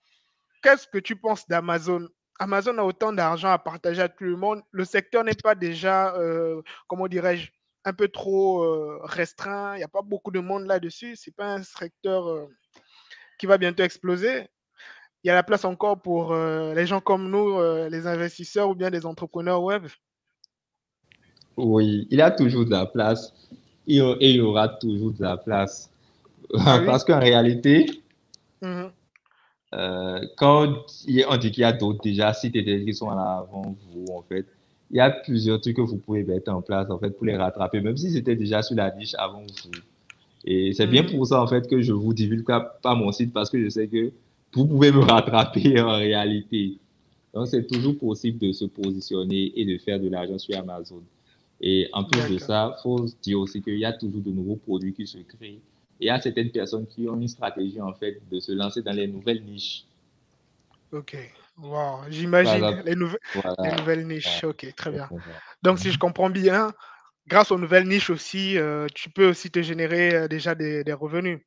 qu'est-ce que tu penses d'Amazon? Amazon a autant d'argent à partager à tout le monde. Le secteur n'est pas déjà, comment dirais-je, un peu trop restreint. Il n'y a pas beaucoup de monde là-dessus. C'est pas un secteur qui va bientôt exploser. Il y a la place encore pour les gens comme nous, les investisseurs ou bien les entrepreneurs web. Oui, il y a toujours de la place et il y aura toujours de la place. Ah oui? Parce qu'en réalité, Mhm. quand on dit qu'il y a d'autres déjà sites internet qui sont là avant vous, en fait, il y a plusieurs trucs que vous pouvez mettre en place en fait pour les rattraper, même si c'était déjà sur la niche avant vous. Et c'est bien Mhm. pour ça en fait que je vous divulgue pas mon site parce que je sais que vous pouvez me rattraper en réalité. Donc c'est toujours possible de se positionner et de faire de l'argent sur Amazon. Et en plus de D'accord. ça, il faut se dire aussi qu'il y a toujours de nouveaux produits qui se créent. Et il y a certaines personnes qui ont une stratégie en fait de se lancer dans les nouvelles niches. Ok. Wow. Par J'imagine exemple, les voilà, nouvelles voilà, niches. Ok, très c'est bien. ça. Donc, si je comprends bien, grâce aux nouvelles niches aussi, tu peux aussi te générer déjà des revenus.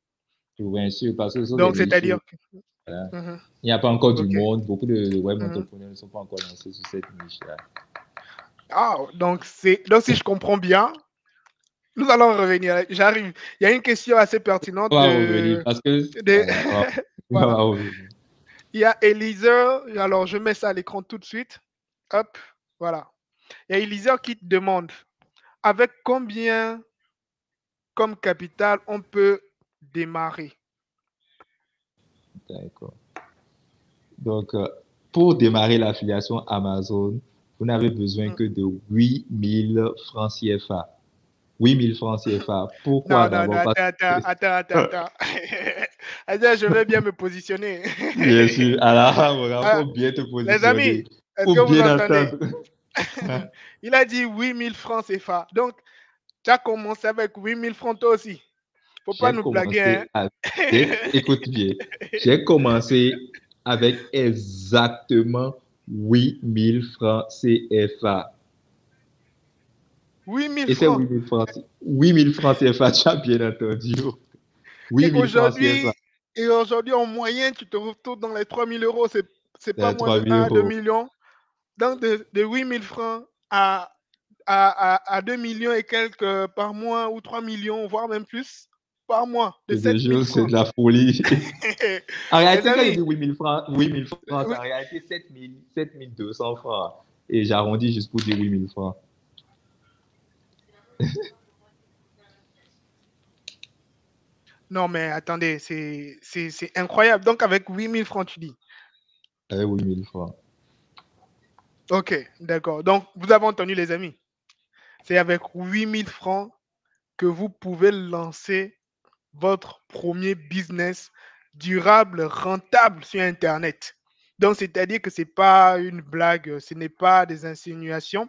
Bien sûr, parce que ce sont des Donc, niches où c'est-à-dire que. voilà, Mhm. il n'y a pas encore du Ok. monde. Beaucoup de web Mhm. entrepreneurs ne sont pas encore lancés sur cette niche-là. Ah, donc si je comprends bien, nous allons revenir. J'arrive. Il y a une question assez pertinente On va revenir parce que de- voilà, on va voilà. revenir. Il y a Elisa. Alors, je mets ça à l'écran tout de suite. Hop. Voilà. Il y a Elisa qui te demande avec combien comme capital on peut démarrer. D'accord. Donc, pour démarrer l'affiliation Amazon, vous n'avez besoin Mm. que de 8000 francs CFA. 8000 francs CFA. Pourquoi Non, non, non, d'abord? Parce que, attends. Attends, je vais bien me positionner. bien sûr, alors, il Ah, faut bien te les positionner. amis, Il est-ce faut que vous bien entendez? entendre. Il a dit 8000 francs CFA. Donc, tu as commencé avec 8000 francs toi aussi. Faut pas J'ai nous blaguer, hein? commencé écoute bien, j'ai commencé avec exactement 8000 francs CFA. 8000 Et c'est francs. 8000 francs, 8000 francs CFA, tu as bien entendu. Et 8000 francs CFA, aujourd'hui, en moyenne, tu te retrouves dans les 3000 euros. C'est pas c'est moins de 3000 1 à 2 euros. millions. Donc, de 8000 francs à 2 millions et quelques par mois ou 3 millions, voire même plus par mois, de Je te 7000 jure, c'est francs. de la folie. En Les réalité, quand je amis, dis 8000 francs, 8000 francs, c'est oui, en réalité 7200 francs. Et j'arrondis juste pour dire 8000 francs. non, mais attendez, c'est incroyable. Donc, avec 8000 francs, tu dis. 8000 francs. Ok, d'accord. Donc, vous avez entendu, les amis. C'est avec 8000 francs que vous pouvez lancer votre premier business durable, rentable sur Internet. Donc, c'est-à-dire que ce n'est pas une blague, ce n'est pas des insinuations.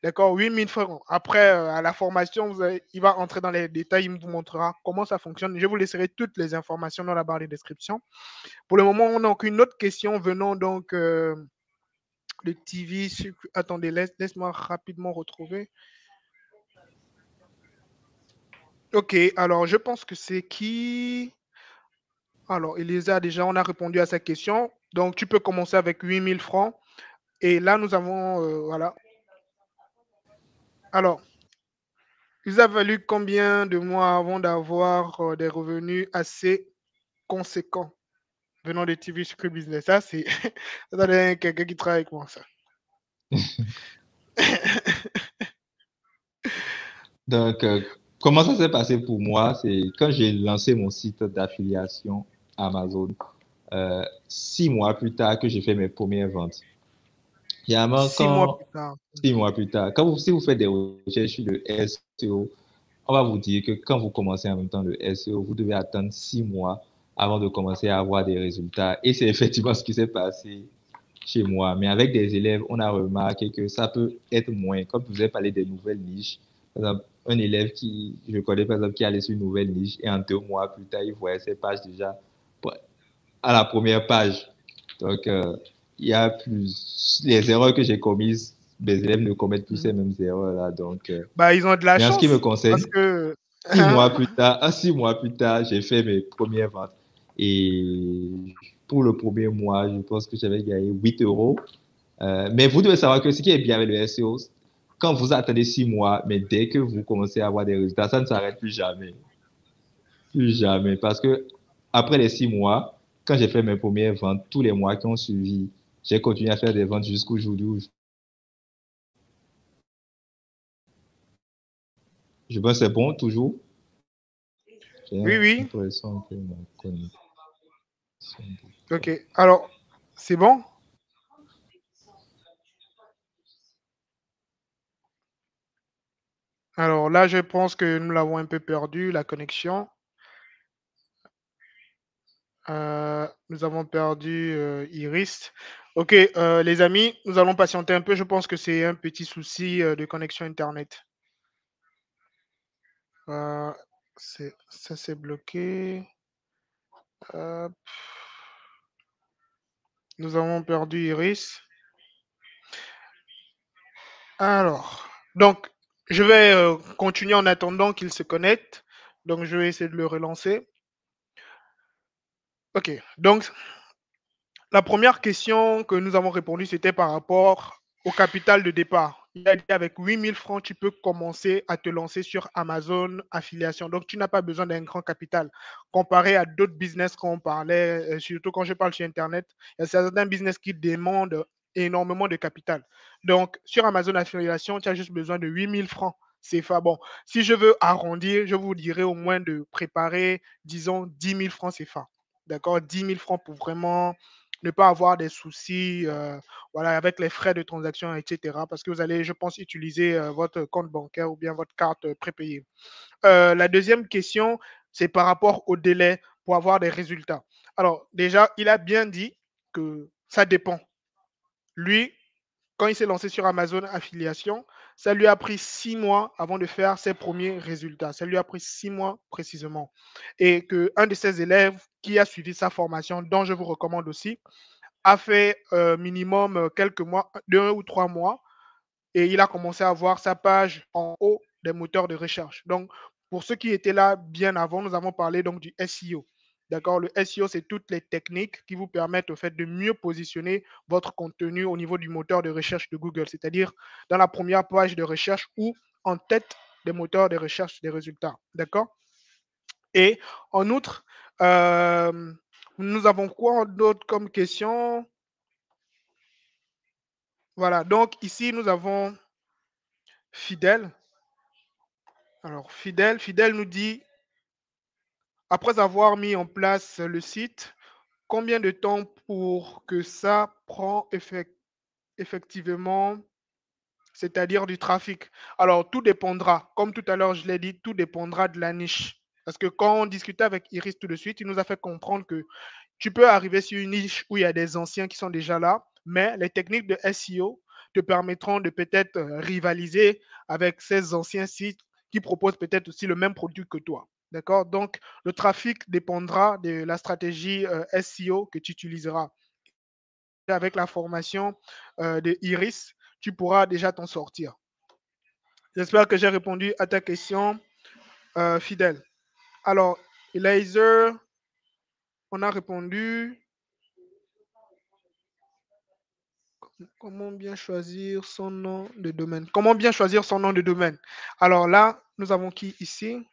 D'accord, 8000 francs. Après, à la formation, il va entrer dans les détails, il vous montrera comment ça fonctionne. Je vous laisserai toutes les informations dans la barre de description. Pour le moment, on n'a aucune autre question venant donc de TV. Attendez, laisse-moi rapidement retrouver. Ok, alors je pense que c'est qui? Alors, Elisa, déjà, on a répondu à sa question. Donc, tu peux commencer avec 8000 francs. Et là, nous avons, voilà. Alors, il a fallu combien de mois avant d'avoir des revenus assez conséquents venant de TV Secret Business? Ça, c'est quelqu'un qui travaille avec moi, ça. Donc, comment ça s'est passé pour moi? C'est quand j'ai lancé mon site d'affiliation Amazon, 6 mois plus tard que j'ai fait mes premières ventes. Généralement, 6 mois plus tard. 6 mois plus tard, si vous faites des recherches sur le SEO, on va vous dire que quand vous commencez en même temps le SEO, vous devez attendre 6 mois avant de commencer à avoir des résultats. Et c'est effectivement ce qui s'est passé chez moi. Mais avec des élèves, on a remarqué que ça peut être moins. Comme vous avez parlé des nouvelles niches, par exemple, un élève je connais par exemple, qui allait sur une nouvelle niche et en 2 mois plus tard, il voyait ses pages déjà à la première page. Donc, il y a plus. Les erreurs que j'ai commises, mes élèves ne commettent plus ces mêmes erreurs-là. Donc, Bah, ils ont de la mais en ce qui me chance parce concerne, que 6 mois plus tard, j'ai fait mes premières ventes. Et pour le premier mois, je pense que j'avais gagné 8 euros. Mais vous devez savoir que ce qui est bien avec le SEO, quand vous attendez 6 mois, mais dès que vous commencez à avoir des résultats, ça ne s'arrête plus jamais. Plus jamais. Parce que après les 6 mois, quand j'ai fait mes premières ventes, tous les mois qui ont suivi, j'ai continué à faire des ventes jusqu'au jour où je pense que c'est bon, toujours. J'ai oui, oui. l'impression que ma connexion. Ok. Alors, c'est bon? Alors là, je pense que nous l'avons un peu perdu, la connexion. Nous avons perdu Iris. Ok, les amis, nous allons patienter un peu. Je pense que c'est un petit souci de connexion Internet. Euh, ça, c'est bloqué. Hop. Nous avons perdu Iris. Alors, donc, je vais continuer en attendant qu'il se connecte. Donc, je vais essayer de le relancer. Ok, donc, la première question que nous avons répondu, c'était par rapport au capital de départ. Il a dit avec 8000 francs, tu peux commencer à te lancer sur Amazon affiliation. Donc, tu n'as pas besoin d'un grand capital. Comparé à d'autres business qu'on parlait, surtout quand je parle sur Internet, il y a certains business qui demandent énormément de capital. Donc, sur Amazon affiliation, tu as juste besoin de 8000 francs. C'est CFA. Bon, si je veux arrondir, je vous dirais au moins de préparer, disons, 10 000 francs CFA. D'accord? 10 000 francs pour vraiment ne pas avoir des soucis voilà, avec les frais de transaction, etc. Parce que vous allez, je pense, utiliser votre compte bancaire ou bien votre carte prépayée. La deuxième question, c'est par rapport au délai pour avoir des résultats. Alors, déjà, il a bien dit que ça dépend. Lui, quand il s'est lancé sur Amazon Affiliation, ça lui a pris 6 mois avant de faire ses premiers résultats. Ça lui a pris 6 mois précisément. Et qu'un de ses élèves qui a suivi sa formation, dont je vous recommande aussi, a fait minimum quelques mois, 2 ou 3 mois, et il a commencé à voir sa page en haut des moteurs de recherche. Donc, pour ceux qui étaient là bien avant, nous avons parlé donc du SEO. D'accord, le SEO, c'est toutes les techniques qui vous permettent au fait de mieux positionner votre contenu au niveau du moteur de recherche de Google, c'est-à-dire dans la première page de recherche ou en tête des moteurs de recherche des résultats. D'accord? Et en outre, nous avons quoi d'autre comme question? Voilà, donc ici, nous avons Fidèle. Alors, Fidèle nous dit, après avoir mis en place le site, combien de temps pour que ça prend effectivement, c'est-à-dire du trafic? Alors, tout dépendra. Comme tout à l'heure, je l'ai dit, tout dépendra de la niche. Parce que quand on discutait avec Iris tout de suite, il nous a fait comprendre que tu peux arriver sur une niche où il y a des anciens qui sont déjà là, mais les techniques de SEO te permettront de peut-être rivaliser avec ces anciens sites qui proposent peut-être aussi le même produit que toi. D'accord? Donc, le trafic dépendra de la stratégie SEO que tu utiliseras. Avec la formation de Iris, tu pourras déjà t'en sortir. J'espère que j'ai répondu à ta question, fidèle. Alors, Elaser, on a répondu. Comment bien choisir son nom de domaine? Comment bien choisir son nom de domaine? Alors là, nous avons qui ici?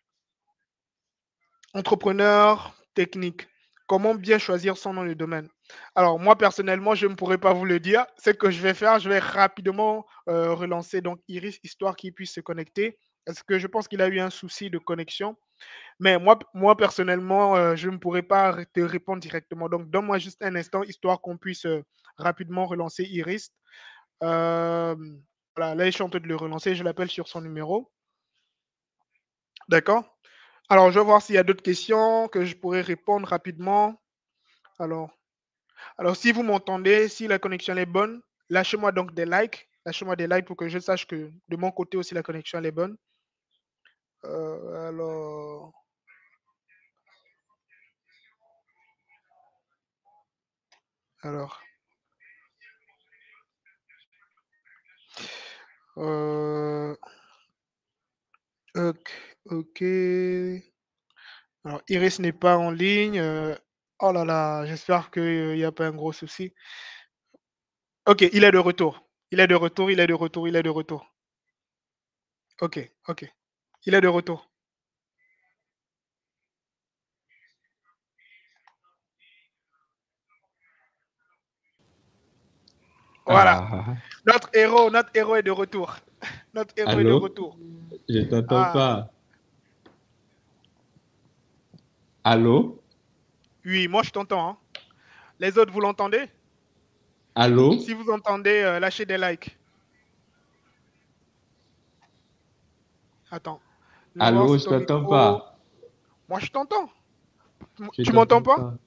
Entrepreneur technique. Comment bien choisir son nom de domaine? Alors moi personnellement, je ne pourrais pas vous le dire. Ce que je vais faire, je vais rapidement relancer donc Iris, histoire qu'il puisse se connecter. Parce que je pense qu'il a eu un souci de connexion. Mais moi personnellement, je ne pourrais pas te répondre directement. Donc donne-moi juste un instant, histoire qu'on puisse rapidement relancer Iris. Euh, voilà, là, je suis en train de le relancer. Je l'appelle sur son numéro. D'accord? Alors, je vais voir s'il y a d'autres questions que je pourrais répondre rapidement. Alors, si vous m'entendez, si la connexion est bonne, lâchez-moi donc des likes. Lâchez-moi des likes pour que je sache que de mon côté aussi la connexion est bonne. Alors, alors, euh, ok, ok. Alors, Iris n'est pas en ligne. Oh là là, j'espère qu'il n'y a pas un gros souci. Ok, il est de retour. Il est de retour, il est de retour, il est de retour. Ok, ok. Il est de retour. Voilà. Ah, Notre héros est de retour. Notre héros est de allô? retour. Je t'entends Ah, pas. Allô? oui, moi je t'entends, hein. Les autres, vous l'entendez? Allô? Si vous entendez, lâchez des likes. Attends. Je vais voir Allô, si je ton t'entends micro. pas. Moi je t'entends. Je Tu m'entends t'entends pas? pas.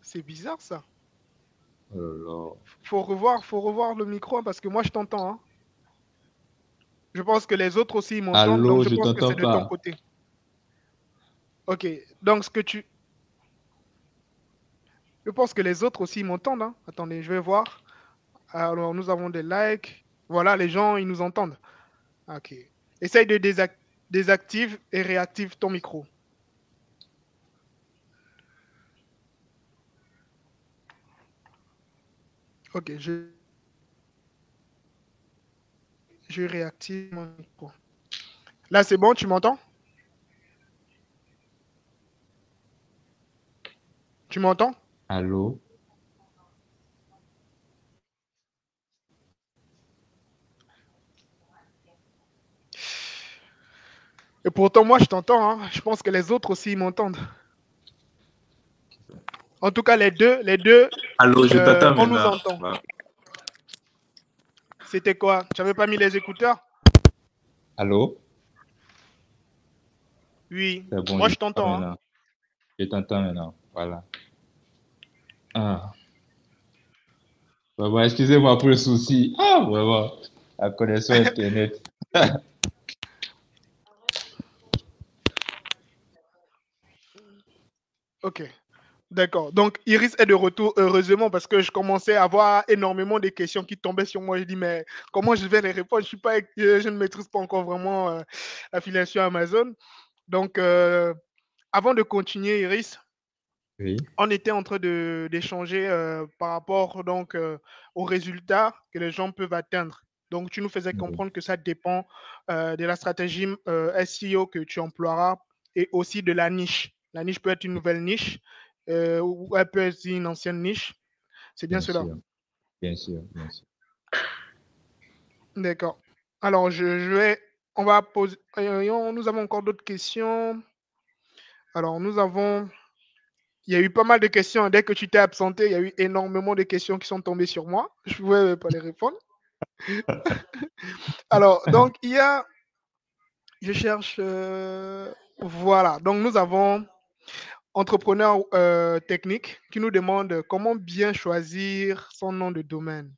C'est bizarre ça. Oh là là. Faut revoir le micro, hein, parce que moi je t'entends, hein. Je pense que les autres aussi ils m'entendent, donc Allô, je je pense que t'entends c'est de ton pas. côté. Ok. Donc je pense que les autres aussi ils m'entendent, hein. Attendez, je vais voir. Alors nous avons des likes. Voilà, les gens ils nous entendent. Ok. Essaye de désactive et réactive ton micro. Ok, je réactive mon micro. Là, c'est bon, tu m'entends? Tu m'entends? Allô? Et pourtant, moi, je t'entends, hein. Je pense que les autres aussi, ils m'entendent. En tout cas, les deux, Allô, je t'entends on nous maintenant. entend. Voilà. C'était quoi? Tu n'avais pas mis les écouteurs? Allô? Oui. C'est bon, Moi, je je t'entends t'entends, hein. maintenant. Je t'entends maintenant. Voilà. Ah, vraiment, excusez-moi pour le souci. Ah, vraiment, la connexion Internet. Ok. D'accord. Donc, Iris est de retour, heureusement, parce que je commençais à avoir énormément de questions qui tombaient sur moi. Je dis, mais comment je vais les répondre? Je ne maîtrise pas encore vraiment l'affiliation Amazon. Donc, avant de continuer, Iris, Oui. on était en train d'échanger par rapport donc aux résultats que les gens peuvent atteindre. Donc, tu nous faisais Oui, comprendre que ça dépend de la stratégie SEO que tu emploieras et aussi de la niche. La niche peut être une nouvelle niche ou elle peut être une ancienne niche. C'est bien bien cela. sûr, bien sûr, bien sûr. D'accord. Alors, je vais, on va poser, nous avons encore d'autres questions. Alors, il y a eu pas mal de questions. Dès que tu t'es absenté, il y a eu énormément de questions qui sont tombées sur moi. Je ne pouvais pas les répondre. Alors, donc, je cherche, voilà. Donc, entrepreneur technique qui nous demande comment bien choisir son nom de domaine.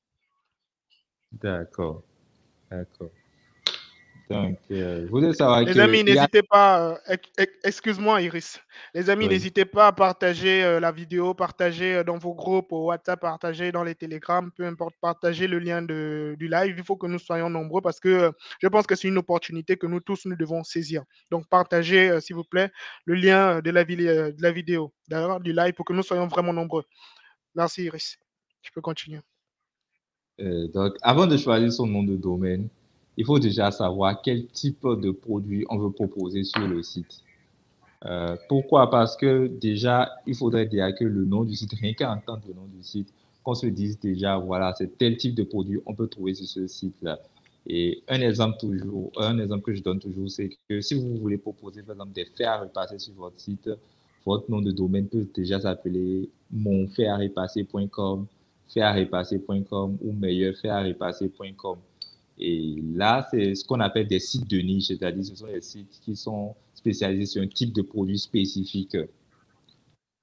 D'accord, d'accord. Donc, je voulais savoir Les amis, qu'il y a... n'hésitez pas, excuse-moi Iris, les amis, Oui. n'hésitez pas à partager la vidéo, partager dans vos groupes, au WhatsApp, partager dans les Telegram, peu importe, partager le lien du live. Il faut que nous soyons nombreux parce que je pense que c'est une opportunité que nous tous, nous devons saisir. Donc, partagez, s'il vous plaît, le lien de la vidéo, d'ailleurs, du live, pour que nous soyons vraiment nombreux. Merci Iris. Tu peux continuer. Donc, avant de choisir son nom de domaine, il faut déjà savoir quel type de produit on veut proposer sur le site. Pourquoi? Parce que déjà, il faudrait dire que le nom du site, rien qu'à entendre le nom du site, qu'on se dise déjà, voilà, c'est tel type de produit on peut trouver sur ce site-là. Et un exemple que je donne toujours, c'est que si vous voulez proposer, par exemple, des faits à repasser sur votre site, votre nom de domaine peut déjà s'appeler monfaitarepasser.com, faitarepasser.com ou meilleurfaitarepasser.com. Et là, c'est ce qu'on appelle des sites de niche, c'est-à-dire ce sont des sites qui sont spécialisés sur un type de produit spécifique.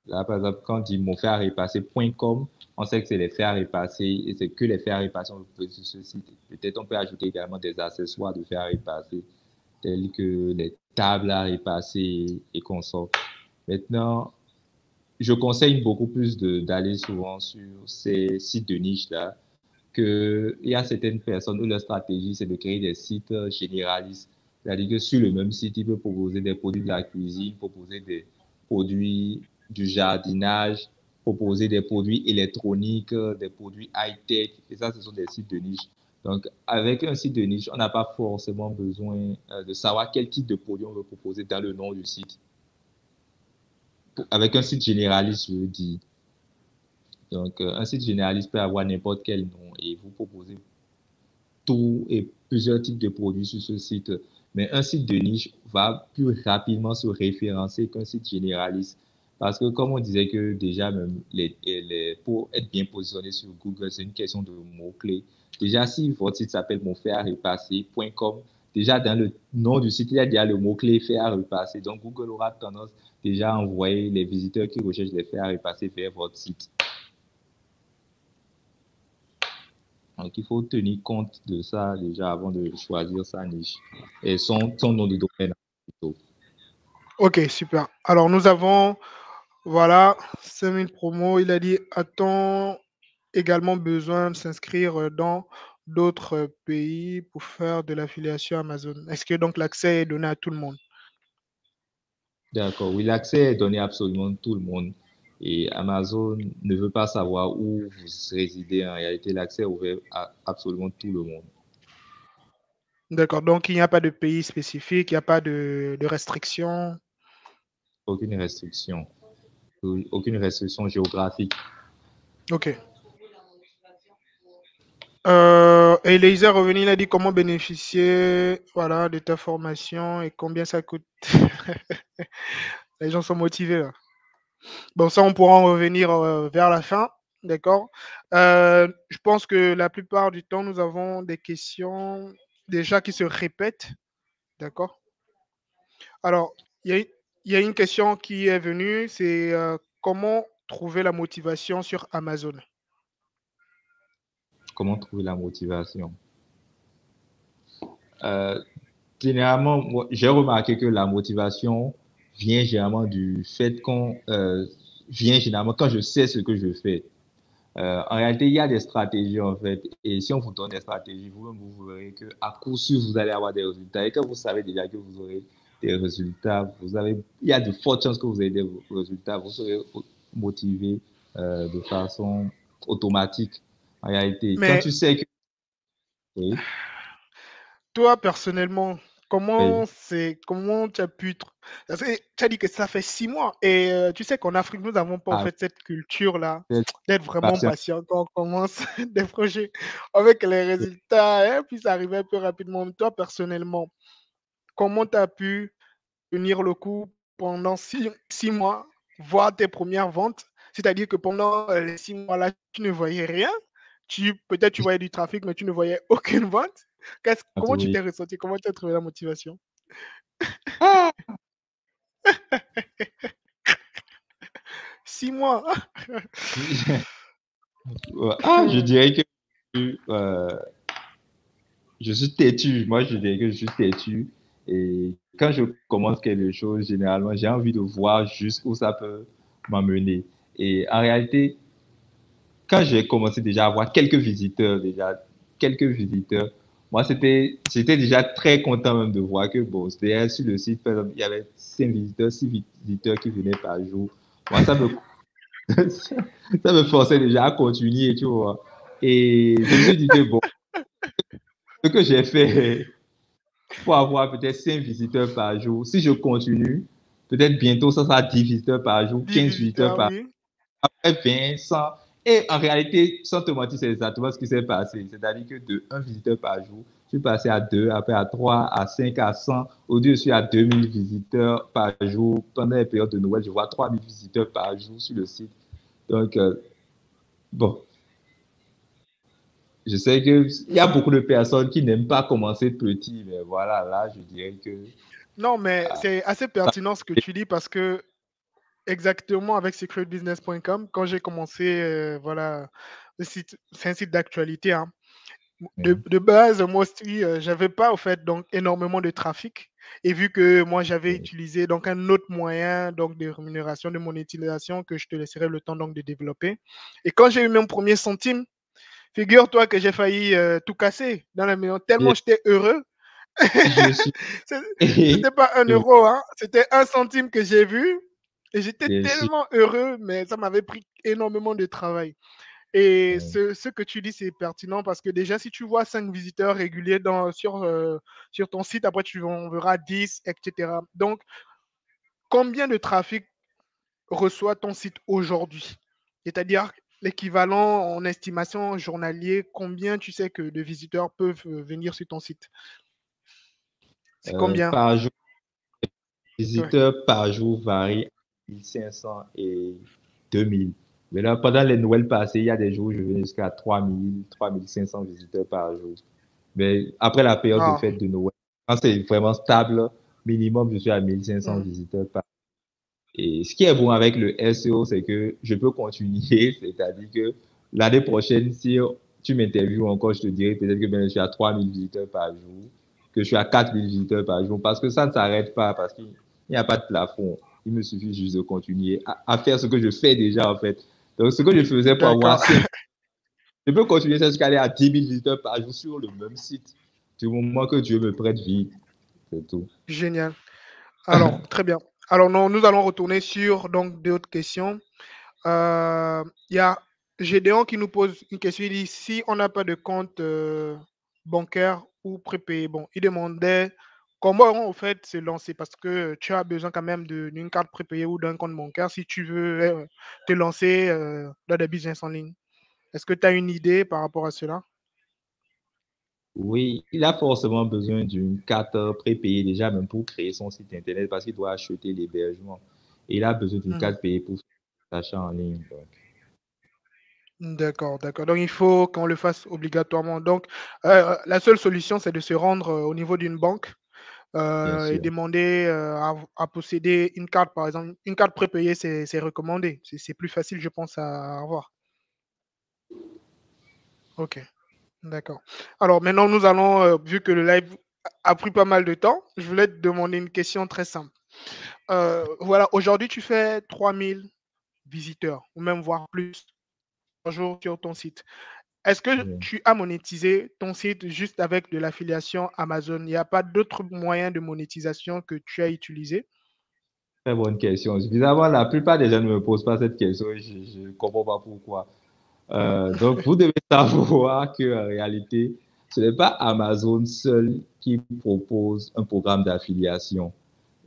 Là, par exemple, quand on dit mon fer à repasser.com, on sait que c'est les fers à repasser et c'est que les fers à repasser on peut sur ce site. Peut-être on peut ajouter également des accessoires de fer à repasser, tels que les tables à repasser et consorts. Maintenant, je conseille beaucoup plus d'aller souvent sur ces sites de niche-là, qu'il y a certaines personnes où leur stratégie, c'est de créer des sites généralistes. C'est-à-dire que sur le même site, ils peuvent proposer des produits de la cuisine, proposer des produits du jardinage, proposer des produits électroniques, des produits high-tech. Et ça, ce sont des sites de niche. Donc, avec un site de niche, on n'a pas forcément besoin de savoir quel type de produit on veut proposer dans le nom du site. Avec un site généraliste, je veux dire. Donc, un site généraliste peut avoir n'importe quel nom et vous proposer tout et plusieurs types de produits sur ce site. Mais un site de niche va plus rapidement se référencer qu'un site généraliste. Parce que comme on disait que déjà, même pour être bien positionné sur Google, c'est une question de mots-clés. Déjà, si votre site s'appelle monfaitarepasser.com, déjà dans le nom du site, il y a déjà le mot-clé fait à repasser. Donc, Google aura tendance déjà à envoyer les visiteurs qui recherchent les faits à repasser vers votre site. Donc, il faut tenir compte de ça déjà avant de choisir sa niche et son nom de domaine plutôt. Ok, super. Alors, nous avons, voilà, 5000 promos. Il a dit, a-t-on également besoin de s'inscrire dans d'autres pays pour faire de l'affiliation Amazon? Est-ce que donc l'accès est donné à tout le monde? D'accord, oui, l'accès est donné à absolument tout le monde. Et Amazon ne veut pas savoir où vous résidez. En réalité, l'accès est ouvert à absolument tout le monde. D'accord, donc il n'y a pas de pays spécifique, il n'y a pas de restrictions. Aucune restriction, aucune restriction géographique. Ok. Eliezer revenu, il a dit comment bénéficier, voilà, de ta formation et combien ça coûte. Les gens sont motivés là. Bon, ça, on pourra en revenir vers la fin. D'accord. Je pense que la plupart du temps, nous avons des questions déjà qui se répètent. D'accord. Alors, il y a une question qui est venue, c'est comment trouver la motivation sur Amazon? Comment trouver la motivation? Euh, Généralement, j'ai remarqué que la motivation vient généralement du fait qu'on vient généralement quand je sais ce que je fais. En réalité, il y a des stratégies en fait, et si on vous donne des stratégies, vous verrez que à coup sûr vous allez avoir des résultats et que vous savez déjà que vous aurez des résultats, il y a de fortes chances que vous ayez des résultats, vous serez motivé de façon automatique. En réalité, quand Mais tu sais que oui, toi, personnellement, oui, comment tu as pu... Parce que tu as dit que ça fait 6 mois. Et tu sais qu'en Afrique, nous n'avons pas en ah, fait cette culture-là c'est d'être vraiment patient. patient quand on commence des projets avec les résultats, hein, puis ça arrivait un peu rapidement. Toi, personnellement, comment tu as pu tenir le coup pendant 6 mois, voir tes premières ventes? C'est-à-dire que pendant les 6 mois-là, tu ne voyais rien. Peut-être tu voyais du trafic, mais tu ne voyais aucune vente. Comment tu Oui. t'es ressenti? Comment tu as trouvé la motivation? Ah, 6 mois. Ah, je dirais que euh, je suis têtu. Moi, je dirais que je suis têtu. Et quand je commence quelque chose, généralement, j'ai envie de voir jusqu'où ça peut m'amener. Et en réalité, quand j'ai commencé déjà à avoir quelques visiteurs, moi, j'étais déjà très content même de voir que, bon, c'était sur le site, par exemple, il y avait 5 visiteurs, 6 visiteurs qui venaient par jour. Moi, ça me forçait déjà à continuer, tu vois. Et je me suis dit que, bon, ce que j'ai fait pour avoir peut-être 5 visiteurs par jour, si je continue, peut-être bientôt, ça sera 10 visiteurs par jour, 10 15 visiteurs visiteurs, par oui. après 20, 100. Et en réalité, sans te mentir, c'est exactement ce qui s'est passé. C'est-à-dire que de un visiteur par jour, je suis passé à 2, après à 3, à 5, à 100. Au-dessus, je suis à 2000 visiteurs par jour. Pendant les périodes de Noël, je vois 3000 visiteurs par jour sur le site. Donc, bon, je sais qu'il y a beaucoup de personnes qui n'aiment pas commencer petit, mais voilà, là, je dirais que Non, mais ah, c'est assez ça, pertinent ce que tu dis parce que exactement avec secretbusiness.com, quand j'ai commencé, voilà, le site, c'est un site d'actualité, hein. De base, moi aussi, j'avais pas au fait donc énormément de trafic. Et vu que moi j'avais utilisé donc un autre moyen donc de rémunération, de monétisation que je te laisserai le temps donc de développer. Et quand j'ai eu mon premier centime, figure-toi que j'ai failli tout casser dans la maison tellement j'étais heureux. je suis. C'est- C'était pas un euro, hein, c'était un centime que j'ai vu. Et j'étais Bien sûr. tellement heureux, mais ça m'avait pris énormément de travail. Et ce que tu dis, c'est pertinent parce que déjà, si tu vois 5 visiteurs réguliers sur ton site, après tu en verras 10, etc. Donc, combien de trafic reçoit ton site aujourd'hui? C'est-à-dire l'équivalent en estimation journalier, combien tu sais que de visiteurs peuvent venir sur ton site? C'est combien? Par jour, les Ouais. visiteurs par jour varient entre 1500 et 2000. Mais là, pendant les Noëls passés, il y a des jours où je venais jusqu'à 3000, 3500 visiteurs par jour. Mais après la période de Ah, fête de Noël, quand c'est vraiment stable, minimum, je suis à 1500 hmm, visiteurs par jour. Et ce qui est bon avec le SEO, c'est que je peux continuer, c'est-à-dire que l'année prochaine, si tu m'interviews encore, je te dirai peut-être que ben, je suis à 3000 visiteurs par jour, que je suis à 4000 visiteurs par jour, parce que ça ne s'arrête pas, parce qu'il n'y a pas de plafond. Il me suffit juste de continuer à faire ce que je fais déjà, en fait. Donc, ce que je faisais pour avoir d'accord, 5, je peux continuer jusqu'à aller à 10 000 visiteurs par jour sur le même site, du moment que Dieu me prête vie, c'est tout. génial. Alors, très bien. Alors, nous allons retourner sur donc d'autres questions. Il y a Gédéon qui nous pose une question. Il dit si on n'a pas de compte bancaire ou prépayé, bon, il demandait comment on fait se lancer parce que tu as besoin quand même d'une carte prépayée ou d'un compte bancaire si tu veux te lancer dans des business en ligne. Est-ce que tu as une idée par rapport à cela? Oui, il a forcément besoin d'une carte prépayée déjà même pour créer son site internet parce qu'il doit acheter l'hébergement. Et il a besoin d'une Mhm. carte payée pour faire l'achat en ligne. Donc, D'accord, d'accord. Donc, il faut qu'on le fasse obligatoirement. Donc, la seule solution, c'est de se rendre au niveau d'une banque bien et sûr. demander à posséder une carte, par exemple. Une carte prépayée, c'est recommandé. C'est plus facile, je pense, à avoir. OK, d'accord. Alors maintenant, nous allons, vu que le live a pris pas mal de temps, je voulais te demander une question très simple. Voilà, aujourd'hui, tu fais 3000 visiteurs, ou même voire plus par jour sur ton site. Est-ce que Oui. tu as monétisé ton site juste avec de l'affiliation Amazon? Il n'y a pas d'autres moyens de monétisation que tu as utilisé? Très bonne question. Bizarrement, la plupart des gens ne me posent pas cette question et je ne comprends pas pourquoi. Donc, vous devez savoir qu'en réalité, ce n'est pas Amazon seul qui propose un programme d'affiliation.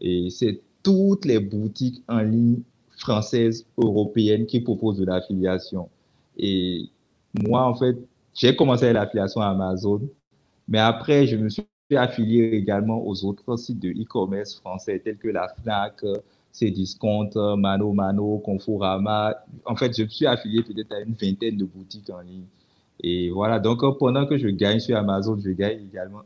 Et c'est toutes les boutiques en ligne françaises, européennes qui proposent de l'affiliation. Et moi, en fait, j'ai commencé avec l'affiliation Amazon, mais après, je me suis affilié également aux autres sites de e-commerce français tels que la Fnac, Cdiscount, Mano Mano, Conforama. En fait, je me suis affilié peut-être à une vingtaine de boutiques en ligne. Et voilà, donc pendant que je gagne sur Amazon, je gagne également.